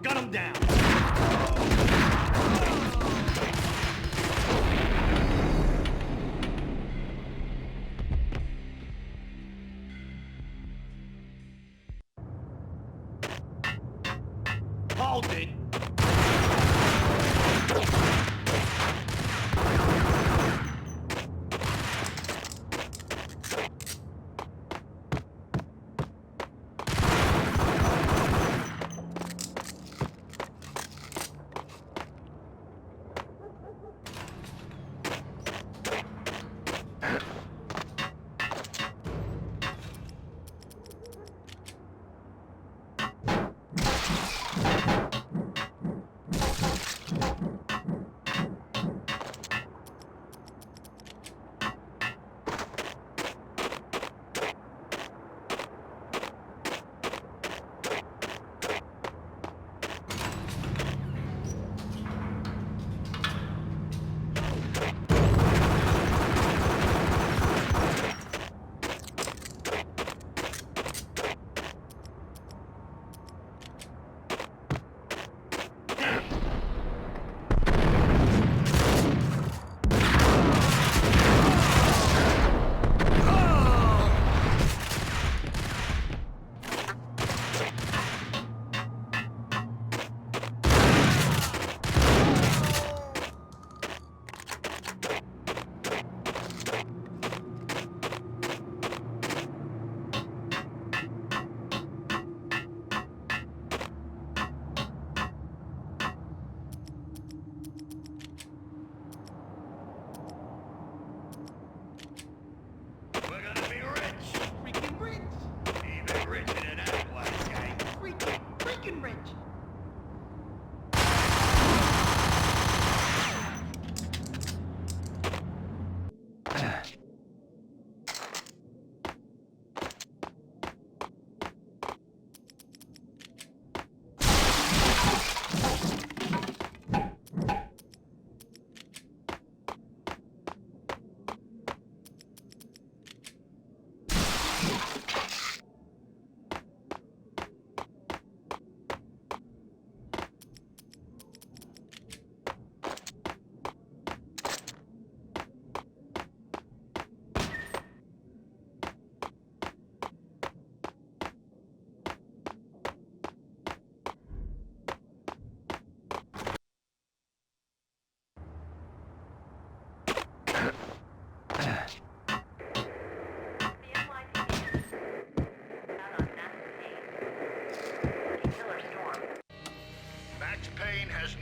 Gun him down! Hold it!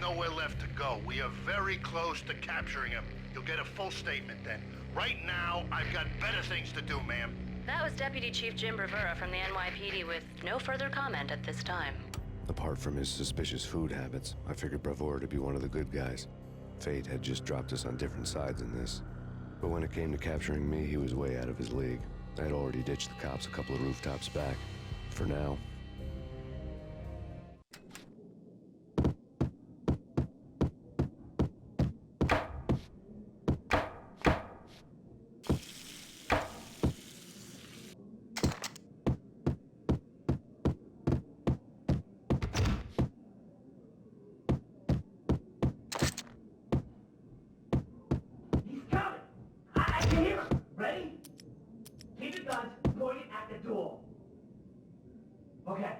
nowhere left to go. We are very close to capturing him. You'll get a full statement then. Right now, I've got better things to do, ma'am. That was Deputy Chief Jim Rivera from the NYPD with no further comment at this time. Apart from his suspicious food habits, I figured Bravura to be one of the good guys. Fate had just dropped us on different sides in this. But when it came to capturing me, he was way out of his league. I had already ditched the cops a couple of rooftops back. For now. Okay,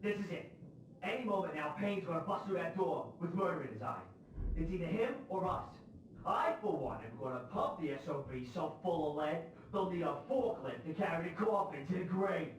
this is it. Any moment now, Payne's gonna bust through that door with murder in his eye. It's either him or us. I, for one, am gonna pump the SOB so full of lead, they'll need a forklift to carry the coffin to the grave.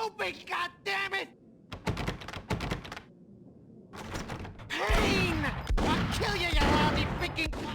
Open, goddammit! Payne! I'll kill you, you lousy freaking cop!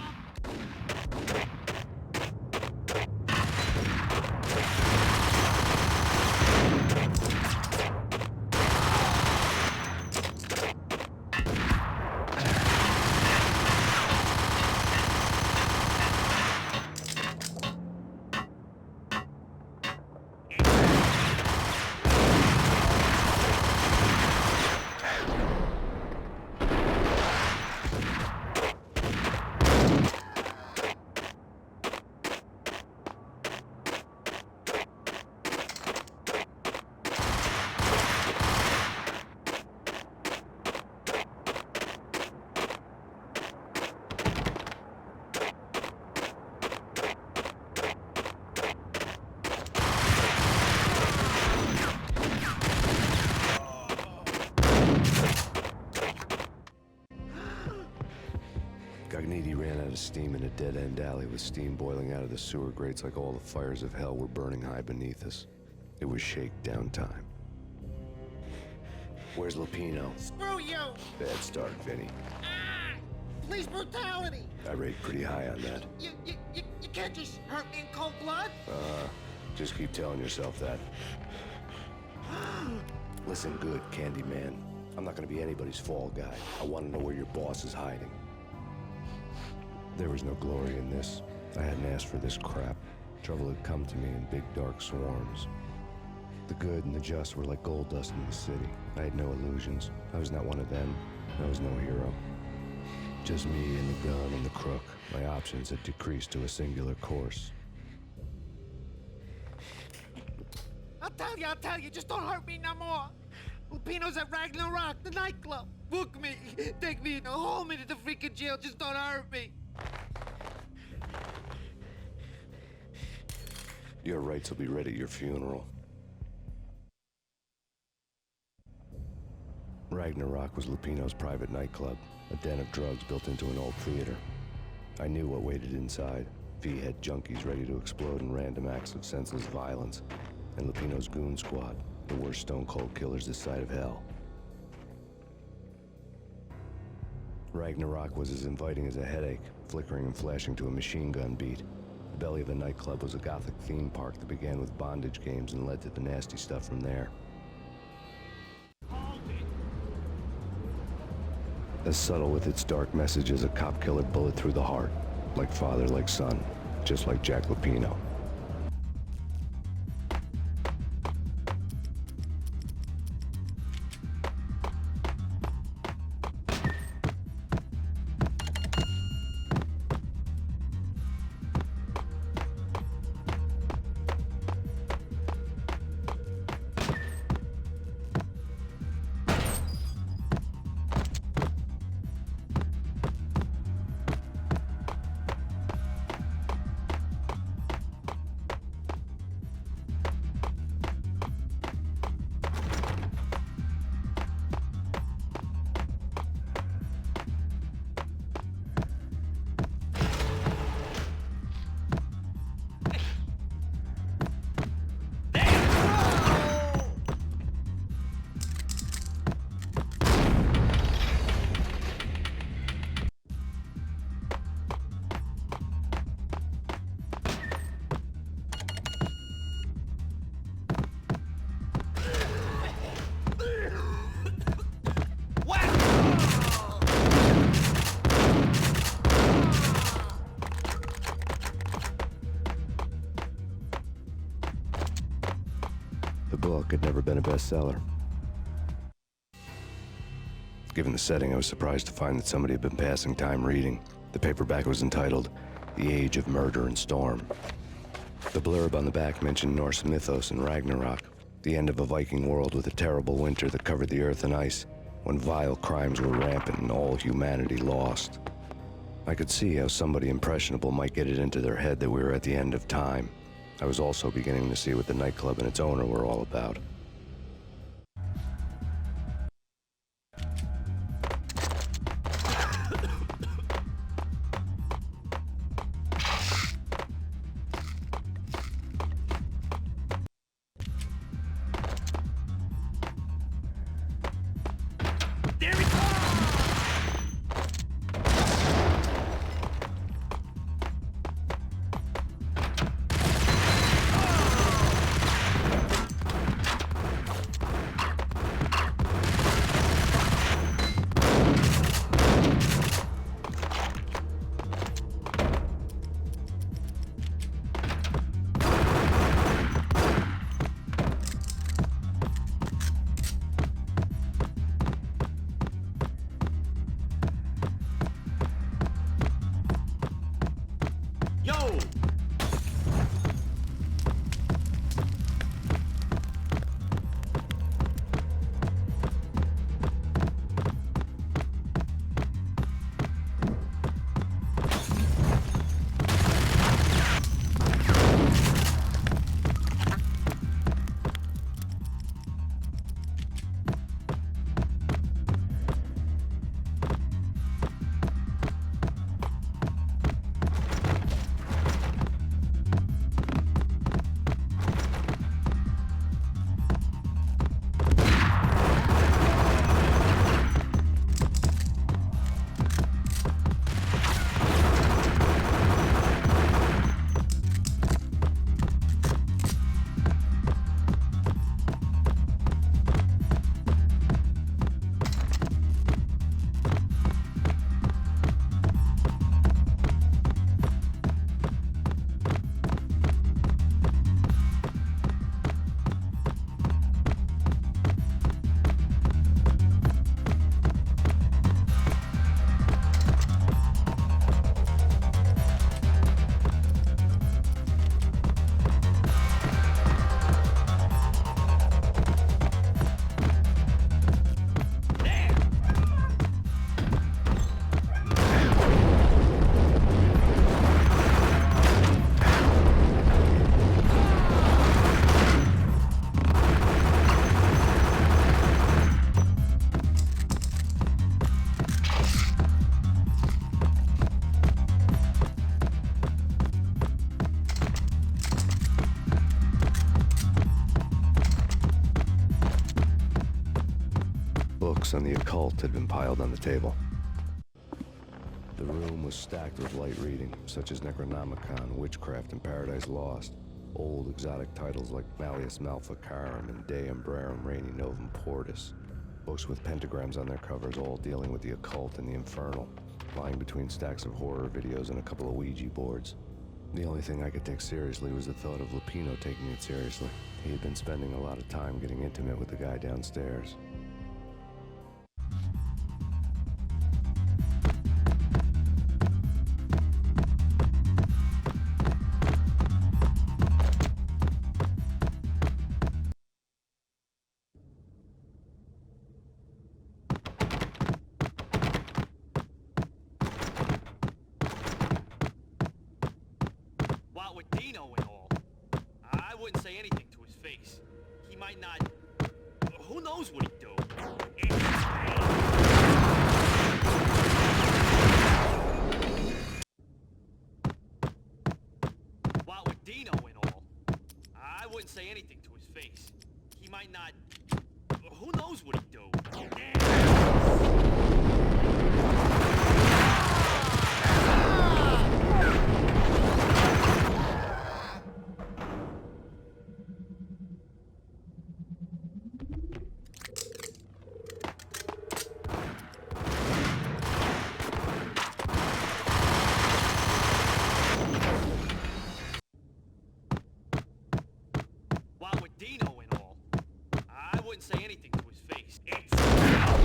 Cogniti ran out of steam in a dead-end alley with steam boiling out of the sewer grates like all the fires of hell were burning high beneath us. It was shakedown time. Where's Lupino? Screw you! Bad start, Vinny. Police brutality! I rate pretty high on that. You can't just hurt me in cold blood? Just keep telling yourself that. Listen good, Candyman. I'm not gonna be anybody's fall guy. I want to know where your boss is hiding. There was no glory in this. I hadn't asked for this crap. Trouble had come to me in big dark swarms. The good and the just were like gold dust in the city. I had no illusions. I was not one of them. I was no hero. Just me and the gun and the crook. My options had decreased to a singular course. I'll tell you, just don't hurt me no more. Lupino's at Ragnarok, the nightclub. Book me, take me home into the freaking jail, just don't hurt me. Your rights will be read at your funeral. Ragnarok was Lupino's private nightclub, a den of drugs built into an old theater. I knew what waited inside. V-head junkies ready to explode in random acts of senseless violence. And Lupino's goon squad, the worst stone-cold killers this side of hell. Ragnarok was as inviting as a headache, flickering and flashing to a machine gun beat. The belly of the nightclub was a gothic theme park that began with bondage games and led to the nasty stuff from there. As subtle with its dark message as a cop killer bullet through the heart. Like father, like son. Just like Jack Lupino. The book had never been a bestseller. Given the setting, I was surprised to find that somebody had been passing time reading. The paperback was entitled, The Age of Murder and Storm. The blurb on the back mentioned Norse mythos and Ragnarok, the end of a Viking world with a terrible winter that covered the earth in ice, when vile crimes were rampant and all humanity lost. I could see how somebody impressionable might get it into their head that we were at the end of time. I was also beginning to see what the nightclub and its owner were all about. books on the occult had been piled on the table. The room was stacked with light reading, such as Necronomicon, Witchcraft, and Paradise Lost. Old exotic titles like Malleus Maleficarum and De Umbrarum Reini Novum Portis. Books with pentagrams on their covers, all dealing with the occult and the infernal, lying between stacks of horror videos and a couple of Ouija boards. The only thing I could take seriously was the thought of Lupino taking it seriously. He had been spending a lot of time getting intimate with the guy downstairs. What with Dino and all, I wouldn't say anything to his face. He might not... Who knows what he'd do? What with Dino and all, I wouldn't say anything to his face. He might not... Who knows what he'd do? What with Dino and all, I wouldn't say anything to his face. It's...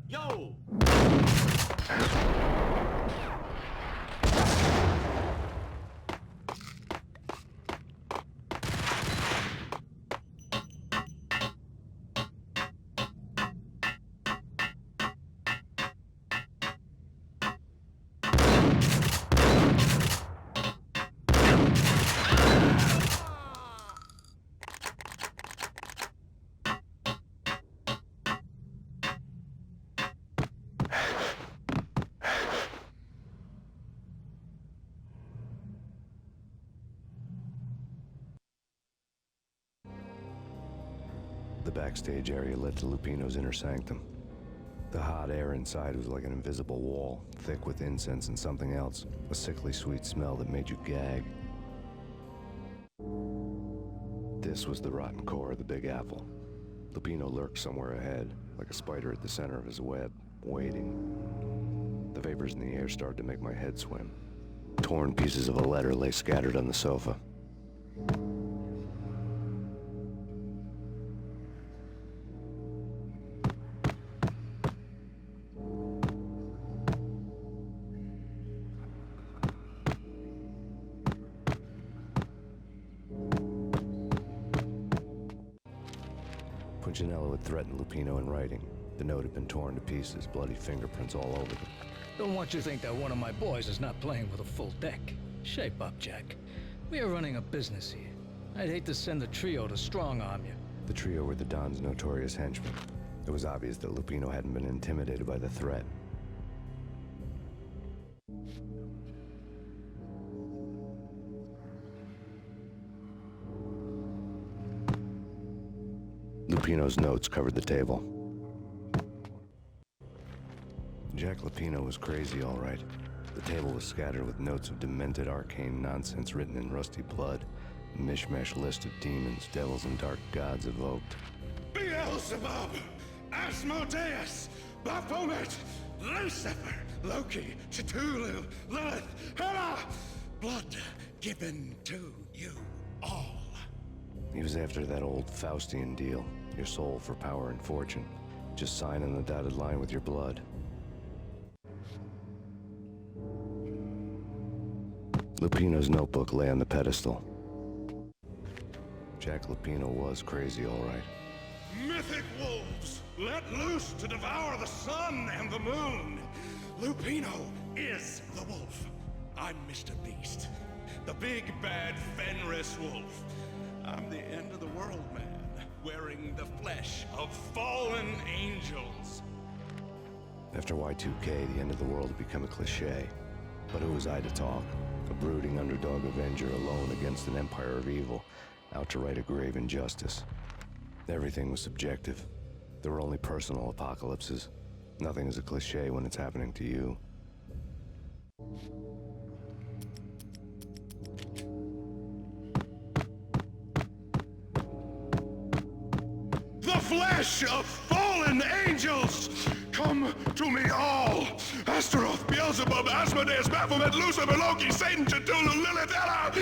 Yo! The backstage area led to Lupino's inner sanctum. The hot air inside was like an invisible wall, thick with incense and something else, a sickly sweet smell that made you gag. This was the rotten core of the Big Apple. Lupino lurked somewhere ahead, like a spider at the center of his web, waiting. The vapors in the air started to make my head swim. Torn pieces of a letter lay scattered on the sofa. Punchinello had threatened Lupino in writing. The note had been torn to pieces, bloody fingerprints all over them. Don't want you to think that one of my boys is not playing with a full deck. Shape up, Jack. We are running a business here. I'd hate to send the trio to strong-arm you. The trio were the Don's notorious henchmen. It was obvious that Lupino hadn't been intimidated by the threat. Lupino's notes covered the table. Jack Lupino was crazy, all right. The table was scattered with notes of demented arcane nonsense written in rusty blood. A mishmash list of demons, devils, and dark gods evoked. Beelzebub, Asmodeus, Baphomet, Lucifer, Loki, Cthulhu, Lilith, Hela, blood given to you all. He was after that old Faustian deal. Your soul for power and fortune. Just sign on the dotted line with your blood. Lupino's notebook lay on the pedestal. Jack Lupino was crazy, all right. Mythic wolves, let loose to devour the sun and the moon. Lupino is the wolf. I'm Mr. Beast, the big bad Fenris wolf. I'm the end of the world man, wearing the flesh of fallen angels. After Y2K, the end of the world had become a cliché. But who was I to talk? A brooding underdog avenger alone against an empire of evil, out to right a grave injustice. Everything was subjective. There were only personal apocalypses. Nothing is a cliché when it's happening to you. The flesh of fallen angels! Come to me all! Astaroth, Beelzebub, Asmodeus, Baphomet, Lucifer, Loki, Satan, Cthulhu, Lilith, Hela!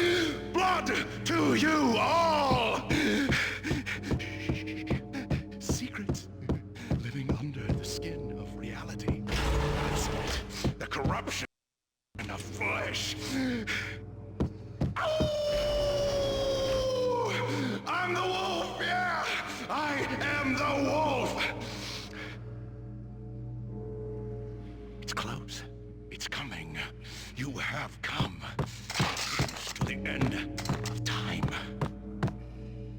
Blood to you all! Secrets living under the skin of reality. The corruption of flesh. I'm the wolf, yeah! I am the wolf! It's close. It's coming. You have come to the end of time.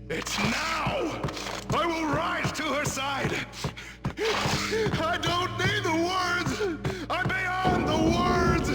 It's now! I will rise to her side! I don't need the words! I'm beyond the words!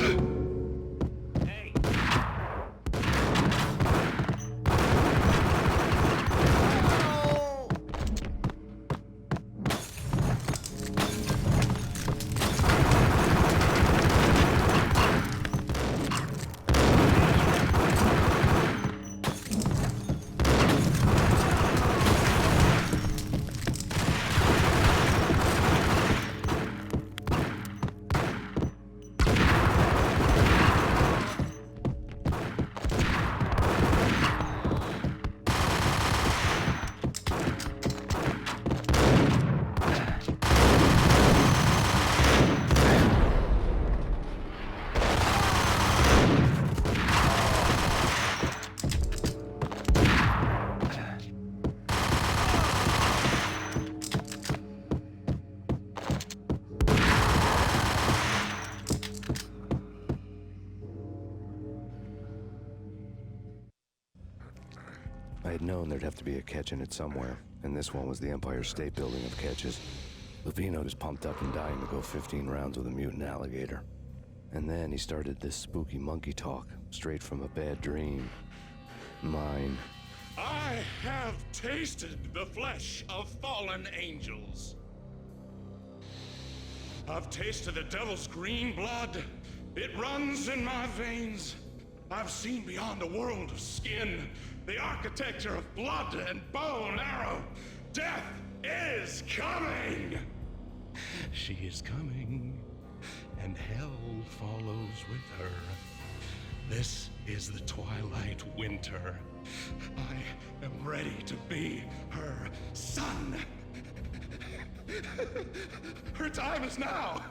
I had known there'd have to be a catch in it somewhere, and this one was the Empire State Building of catches. Lupino was pumped up and dying to go 15 rounds with a mutant alligator. And then he started this spooky monkey talk, straight from a bad dream. Mine. I have tasted the flesh of fallen angels. I've tasted the devil's green blood. It runs in my veins. I've seen beyond a world of skin, the architecture of blood and bow and arrow. Death is coming! She is coming, and hell follows with her. This is the twilight winter. I am ready to be her son. Her time is now,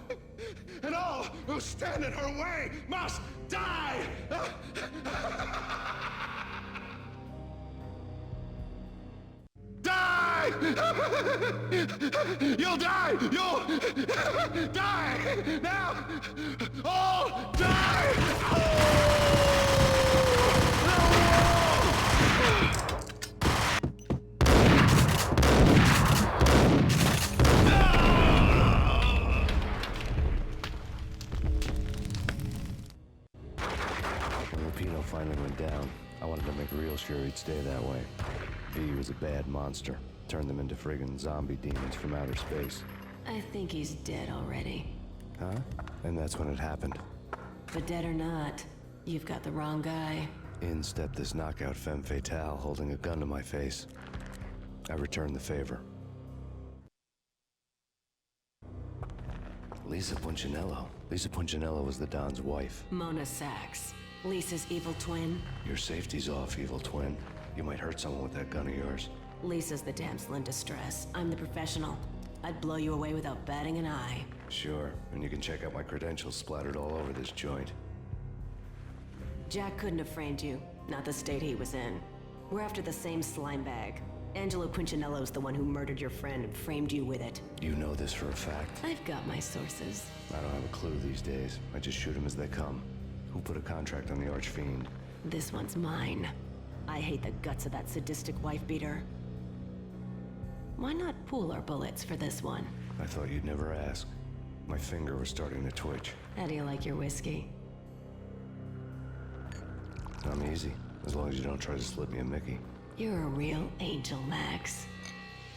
and all who stand in her way must die! Die! You'll die! You'll die! Now! All die! When Lupino finally went down, I wanted to make real sure he'd stay that way. V was a bad monster. Turned them into friggin' zombie demons from outer space. I think he's dead already. Huh? And that's when it happened. But dead or not, you've got the wrong guy. In stepped this knockout femme fatale holding a gun to my face. I returned the favor. Lisa Punchinello. Lisa Punchinello was the Don's wife. Mona Sachs. Lisa's evil twin. Your safety's off, evil twin. You might hurt someone with that gun of yours. Lisa's the damsel in distress. I'm the professional. I'd blow you away without batting an eye. Sure, and you can check out my credentials splattered all over this joint. Jack couldn't have framed you. Not the state he was in. We're after the same slime bag. Angelo Punchinello's the one who murdered your friend and framed you with it. You know this for a fact? I've got my sources. I don't have a clue these days. I just shoot them as they come. Who put a contract on the Archfiend? This one's mine. I hate the guts of that sadistic wife-beater. Why not pool our bullets for this one? I thought you'd never ask. My finger was starting to twitch. How do you like your whiskey? I'm easy, as long as you don't try to slip me a Mickey. You're a real angel, Max.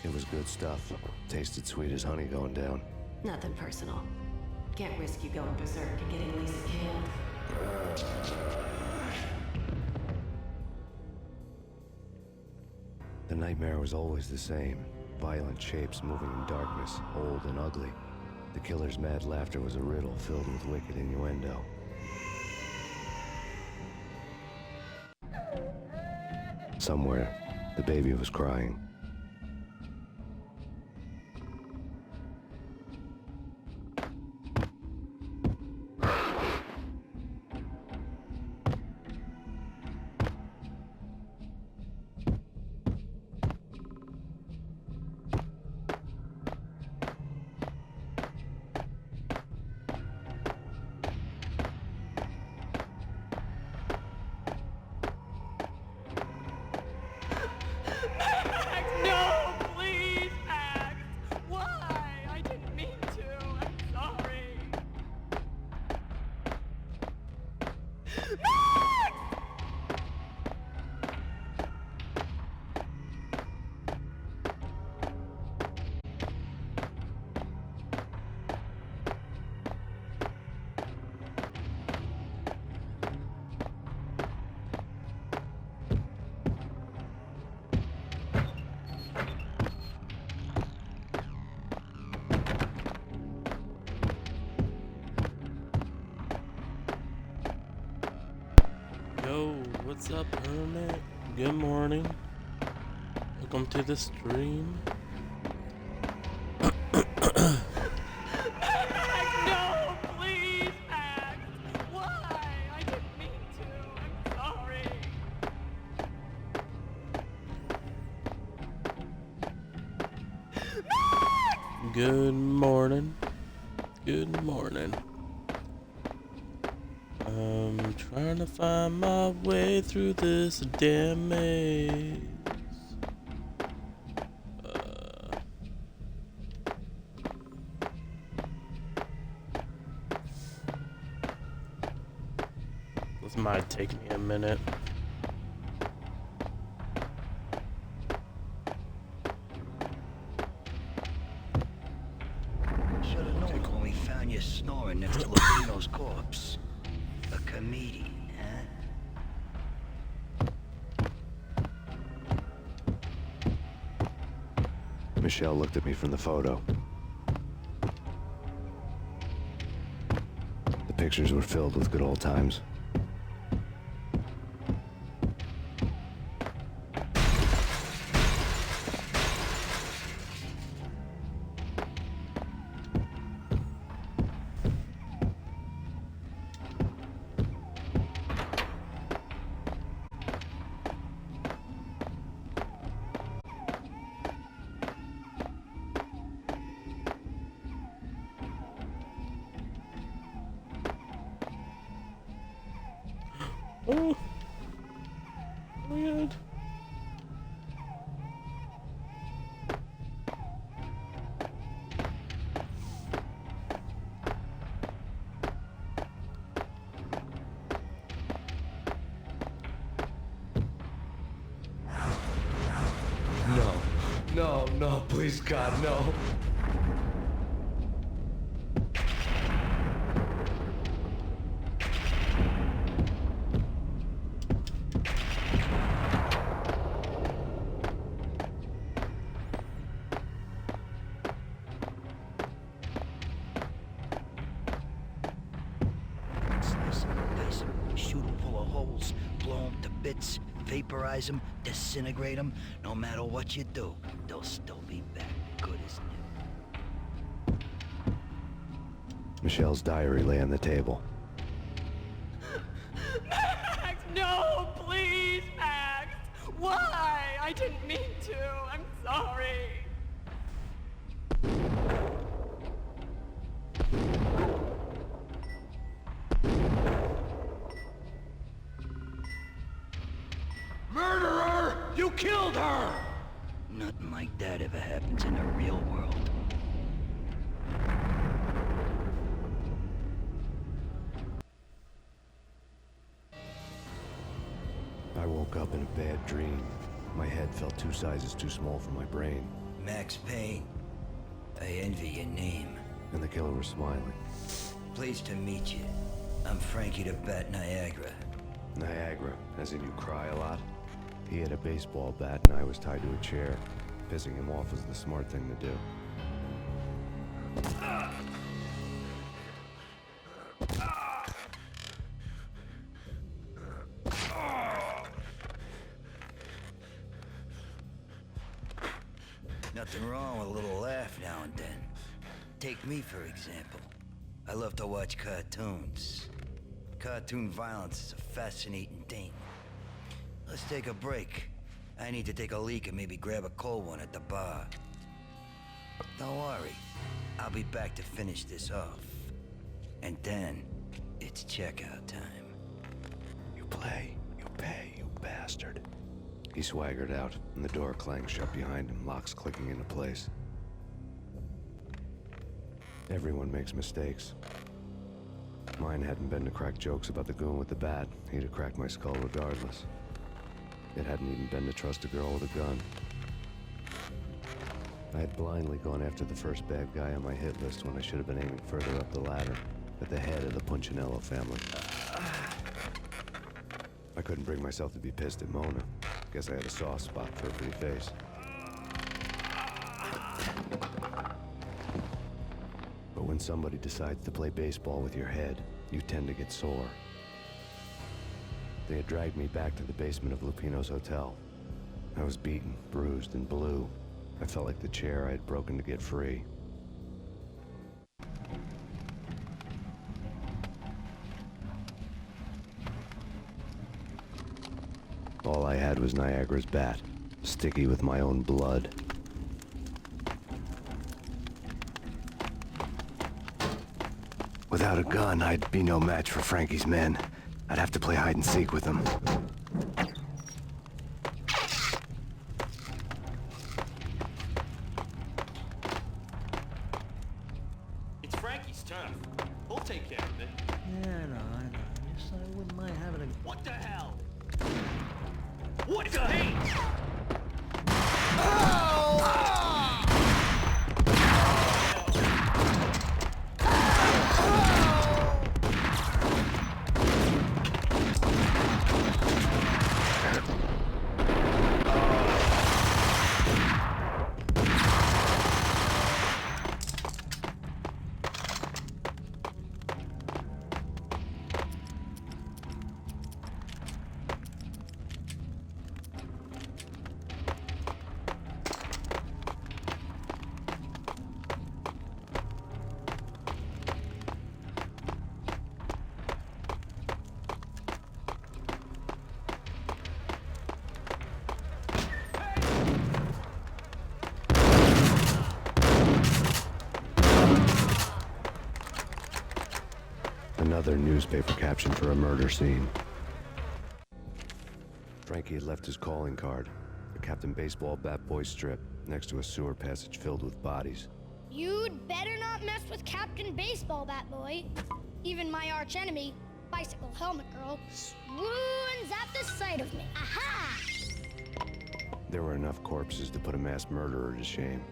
It was good stuff. Tasted sweet as honey going down. Nothing personal. Can't risk you going berserk and getting Lisa killed. The nightmare was always the same. Violent shapes moving in darkness, old and ugly. The killer's mad laughter was a riddle filled with wicked innuendo. Somewhere, the baby was crying. No, please, Max! Why? I didn't mean to. I'm sorry. Max! Yo, what's up, Hermit? Good morning. Welcome to the stream. No, please, Max! Why? I didn't mean to. I'm sorry. Good morning. Good morning. I'm trying to find my way through this damn maze. This might take me a minute. Should have known when we found you snoring next to Lupino's corpse. A comedian, huh? Michelle looked at me from the photo. The pictures were filled with good old times. Oh, weird. No, please, God, no. Slice 'em, dice 'em, shoot 'em full of holes, blow 'em to bits, vaporize 'em, disintegrate 'em. No matter what you do, they'll still be back good as new. Michelle's diary lay on the table. Max, no, please, Max. Why? I didn't mean to. I'm sorry. Murderer! You killed her! Nothing like that ever happens in the real world. I woke up in a bad dream. My head felt 2 sizes too small for my brain. Max Payne. I envy your name. And the killer was smiling. Pleased to meet you. I'm Frankie the Bat Niagara. Niagara, as in you cry a lot? He had a baseball bat and I was tied to a chair. Pissing him off was the smart thing to do. Nothing wrong with a little laugh now and then. Take me, for example. I love to watch cartoons. Cartoon violence is a fascinating thing. Let's take a break. I need to take a leak and maybe grab a cold one at the bar. Don't worry. I'll be back to finish this off. And then, it's checkout time. You play, you pay, you bastard. He swaggered out, and the door clanged shut behind him, locks clicking into place. Everyone makes mistakes. Mine hadn't been to crack jokes about the goon with the bat. He'd have cracked my skull regardless. It hadn't even been to trust a girl with a gun. I had blindly gone after the first bad guy on my hit list when I should have been aiming further up the ladder, at the head of the Punchinello family. I couldn't bring myself to be pissed at Mona. Guess I had a soft spot for her pretty face. But when somebody decides to play baseball with your head, you tend to get sore. They had dragged me back to the basement of Lupino's hotel. I was beaten, bruised, and blue. I felt like the chair I had broken to get free. All I had was Niagara's bat, sticky with my own blood. Without a gun, I'd be no match for Frankie's men. I'd have to play hide and seek with them. It's Frankie's turn. We'll take care of it. Yeah, I know. Guess I wouldn't mind having a... What the hell? What the hell? Another newspaper caption for a murder scene. Frankie had left his calling card, a Captain Baseball bat boy strip, next to a sewer passage filled with bodies. You'd better not mess with Captain Baseball Bat Boy. Even my archenemy, Bicycle Helmet Girl, swoons at the sight of me. Aha! There were enough corpses to put a mass murderer to shame.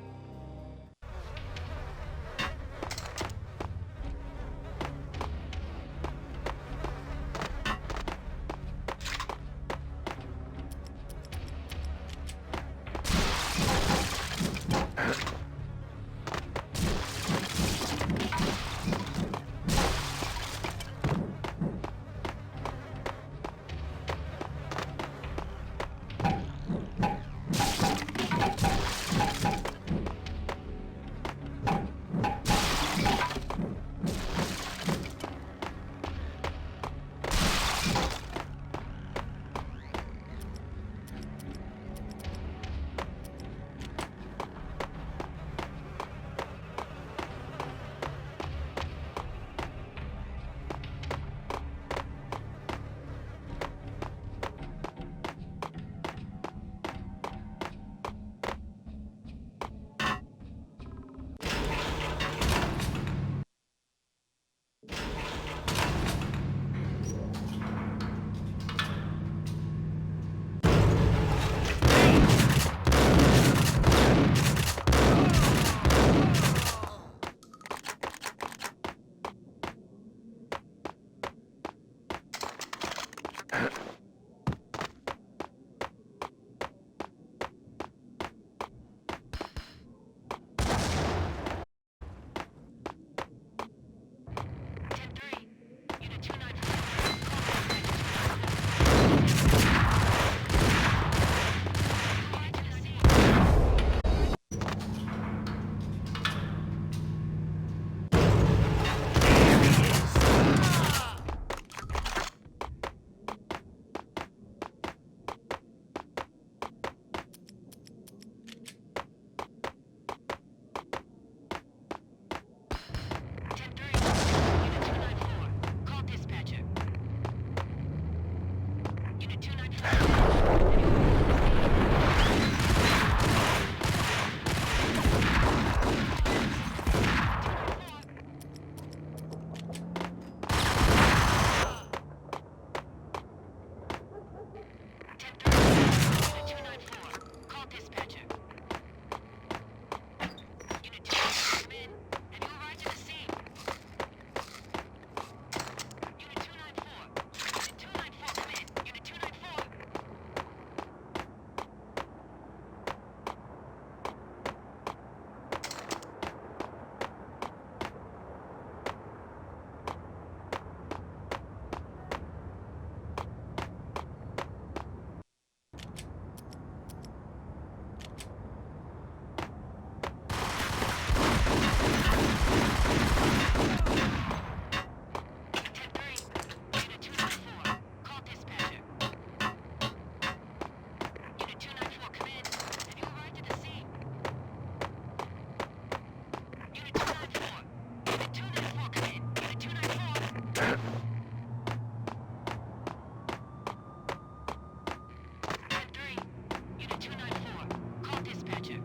Unit 294, call dispatcher.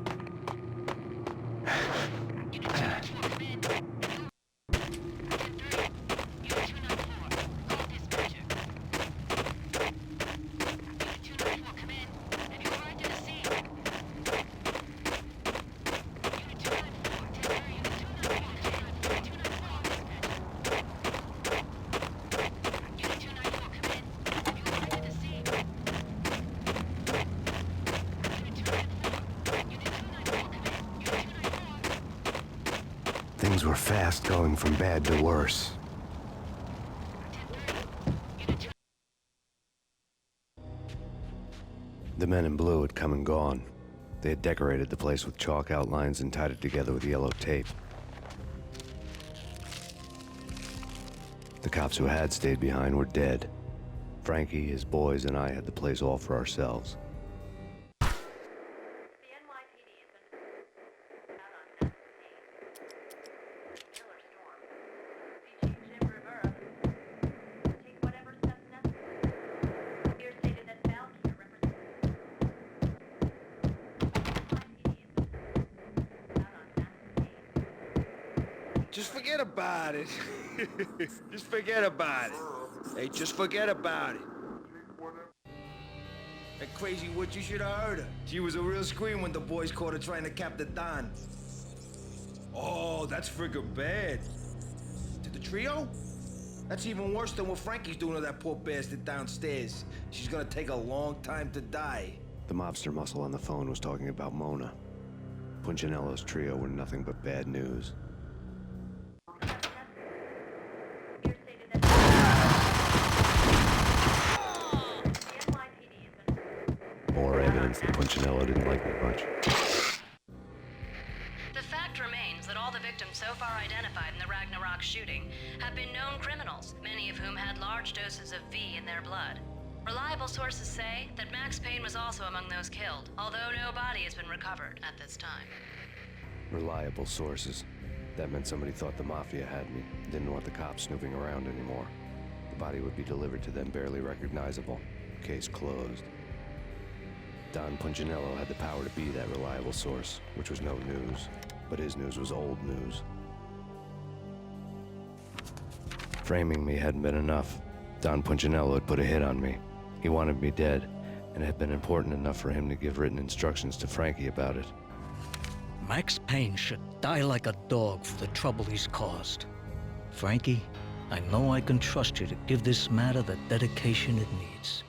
Things were fast going from bad to worse. The men in blue had come and gone. They had decorated the place with chalk outlines and tied it together with yellow tape. The cops who had stayed behind were dead. Frankie, his boys, and I had the place all for ourselves. Just forget about it. Just forget about it. Hey, just forget about it. That crazy witch, you should have heard her. She was a real scream when the boys caught her trying to cap the Don. Oh, that's friggin' bad. To the trio? That's even worse than what Frankie's doing to that poor bastard downstairs. She's gonna take a long time to die. The mobster muscle on the phone was talking about Mona. Punchinello's trio were nothing but bad news. More evidence that Punchinello didn't like me much. The fact remains that all the victims so far identified in the Ragnarok shooting have been known criminals, many of whom had large doses of V in their blood. Reliable sources say that Max Payne was also among those killed, although no body has been recovered at this time. Reliable sources. That meant somebody thought the Mafia had me, didn't want the cops snooping around anymore. The body would be delivered to them barely recognizable. Case closed. Don Punchinello had the power to be that reliable source, which was no news. But his news was old news. Framing me hadn't been enough. Don Punchinello had put a hit on me. He wanted me dead, and it had been important enough for him to give written instructions to Frankie about it. Max Payne should die like a dog for the trouble he's caused. Frankie, I know I can trust you to give this matter the dedication it needs.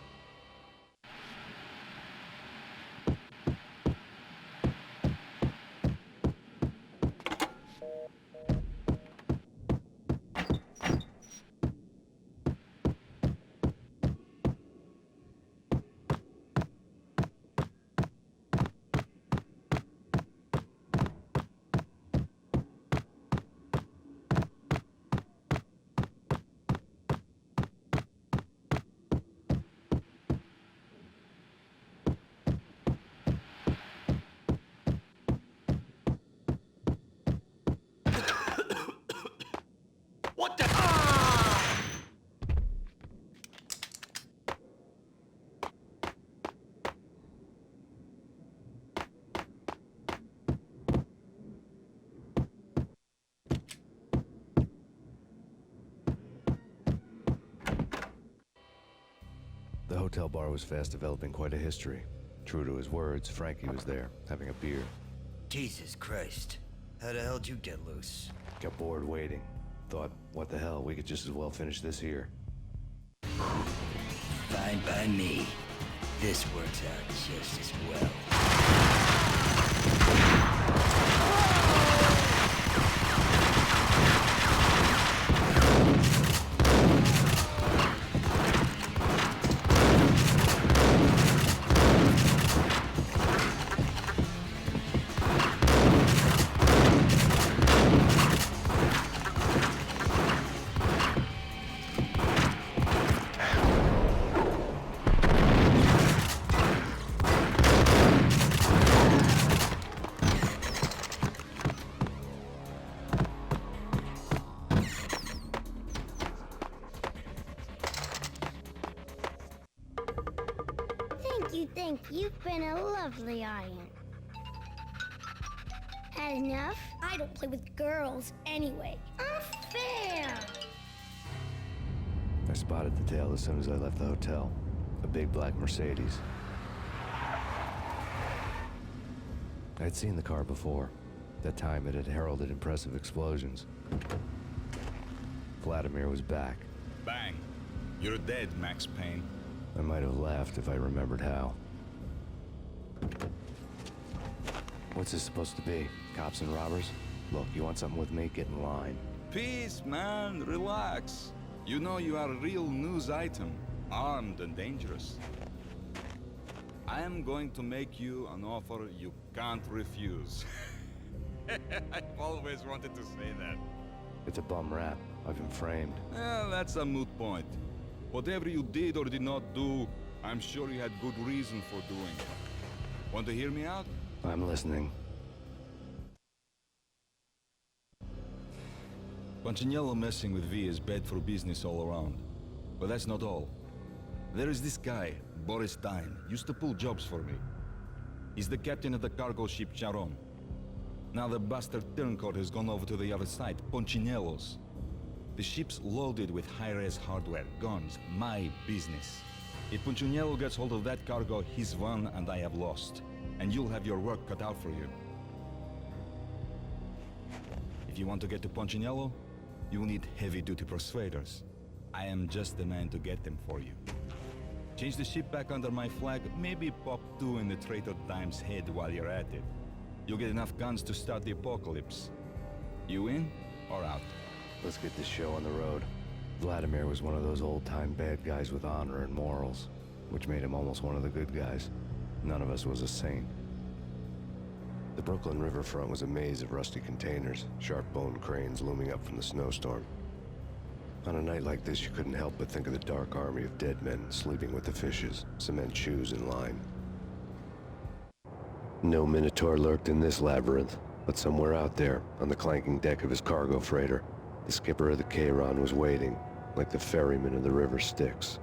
What the? The hotel bar was fast developing quite a history. True to his words, Frankie was there, having a beer. Jesus Christ. How the hell did you get loose? Got bored waiting. Thought, what the hell, we could just as well finish this here. Fine by me. This works out just as well. Thank you. You've been a lovely iron. Had enough? I don't play with girls anyway. Unfair! I spotted the tail as soon as I left the hotel. A big black Mercedes. I'd seen the car before. That time it had heralded impressive explosions. Vladimir was back. Bang. You're dead, Max Payne. I might have laughed if I remembered how. What's this supposed to be? Cops and robbers? Look, you want something with me? Get in line. Peace, man. Relax. You know you are a real news item. Armed and dangerous. I am going to make you an offer you can't refuse. I've always wanted to say that. It's a bum rap. I've been framed. Well, that's a moot point. Whatever you did or did not do, I'm sure you had good reason for doing it. Want to hear me out? I'm listening. Punchinello messing with V is bad for business all around. But that's not all. There is this guy, Boris Payne, used to pull jobs for me. He's the captain of the cargo ship Charon. Now the bastard turncoat has gone over to the other side, Punchinello's. The ship's loaded with high-res hardware, guns, my business. If Punchinello gets hold of that cargo, he's won and I have lost. And you'll have your work cut out for you. If you want to get to Punchinello, you will need heavy-duty persuaders. I am just the man to get them for you. Change the ship back under my flag, maybe pop 2 in the Traitor Dime's head while you're at it. You'll get enough guns to start the apocalypse. You in or out? Let's get this show on the road. Vladimir was one of those old-time bad guys with honor and morals, which made him almost one of the good guys. None of us was a saint. The Brooklyn riverfront was a maze of rusty containers, sharp-boned cranes looming up from the snowstorm. On a night like this, you couldn't help but think of the dark army of dead men sleeping with the fishes, cement shoes in line. No Minotaur lurked in this labyrinth, but somewhere out there, on the clanking deck of his cargo freighter, the skipper of the Chiron was waiting, like the ferryman of the River Styx.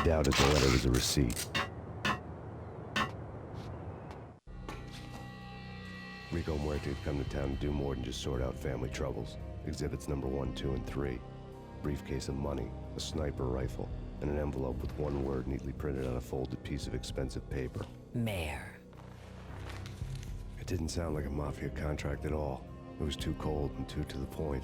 doubted the letter was a receipt. Rico Muerte had come to town to do more than just sort out family troubles. Exhibits number 1, 2, and 3. Briefcase of money, a sniper rifle, and an envelope with one word neatly printed on a folded piece of expensive paper. Mayor. It didn't sound like a mafia contract at all. It was too cold and too to the point.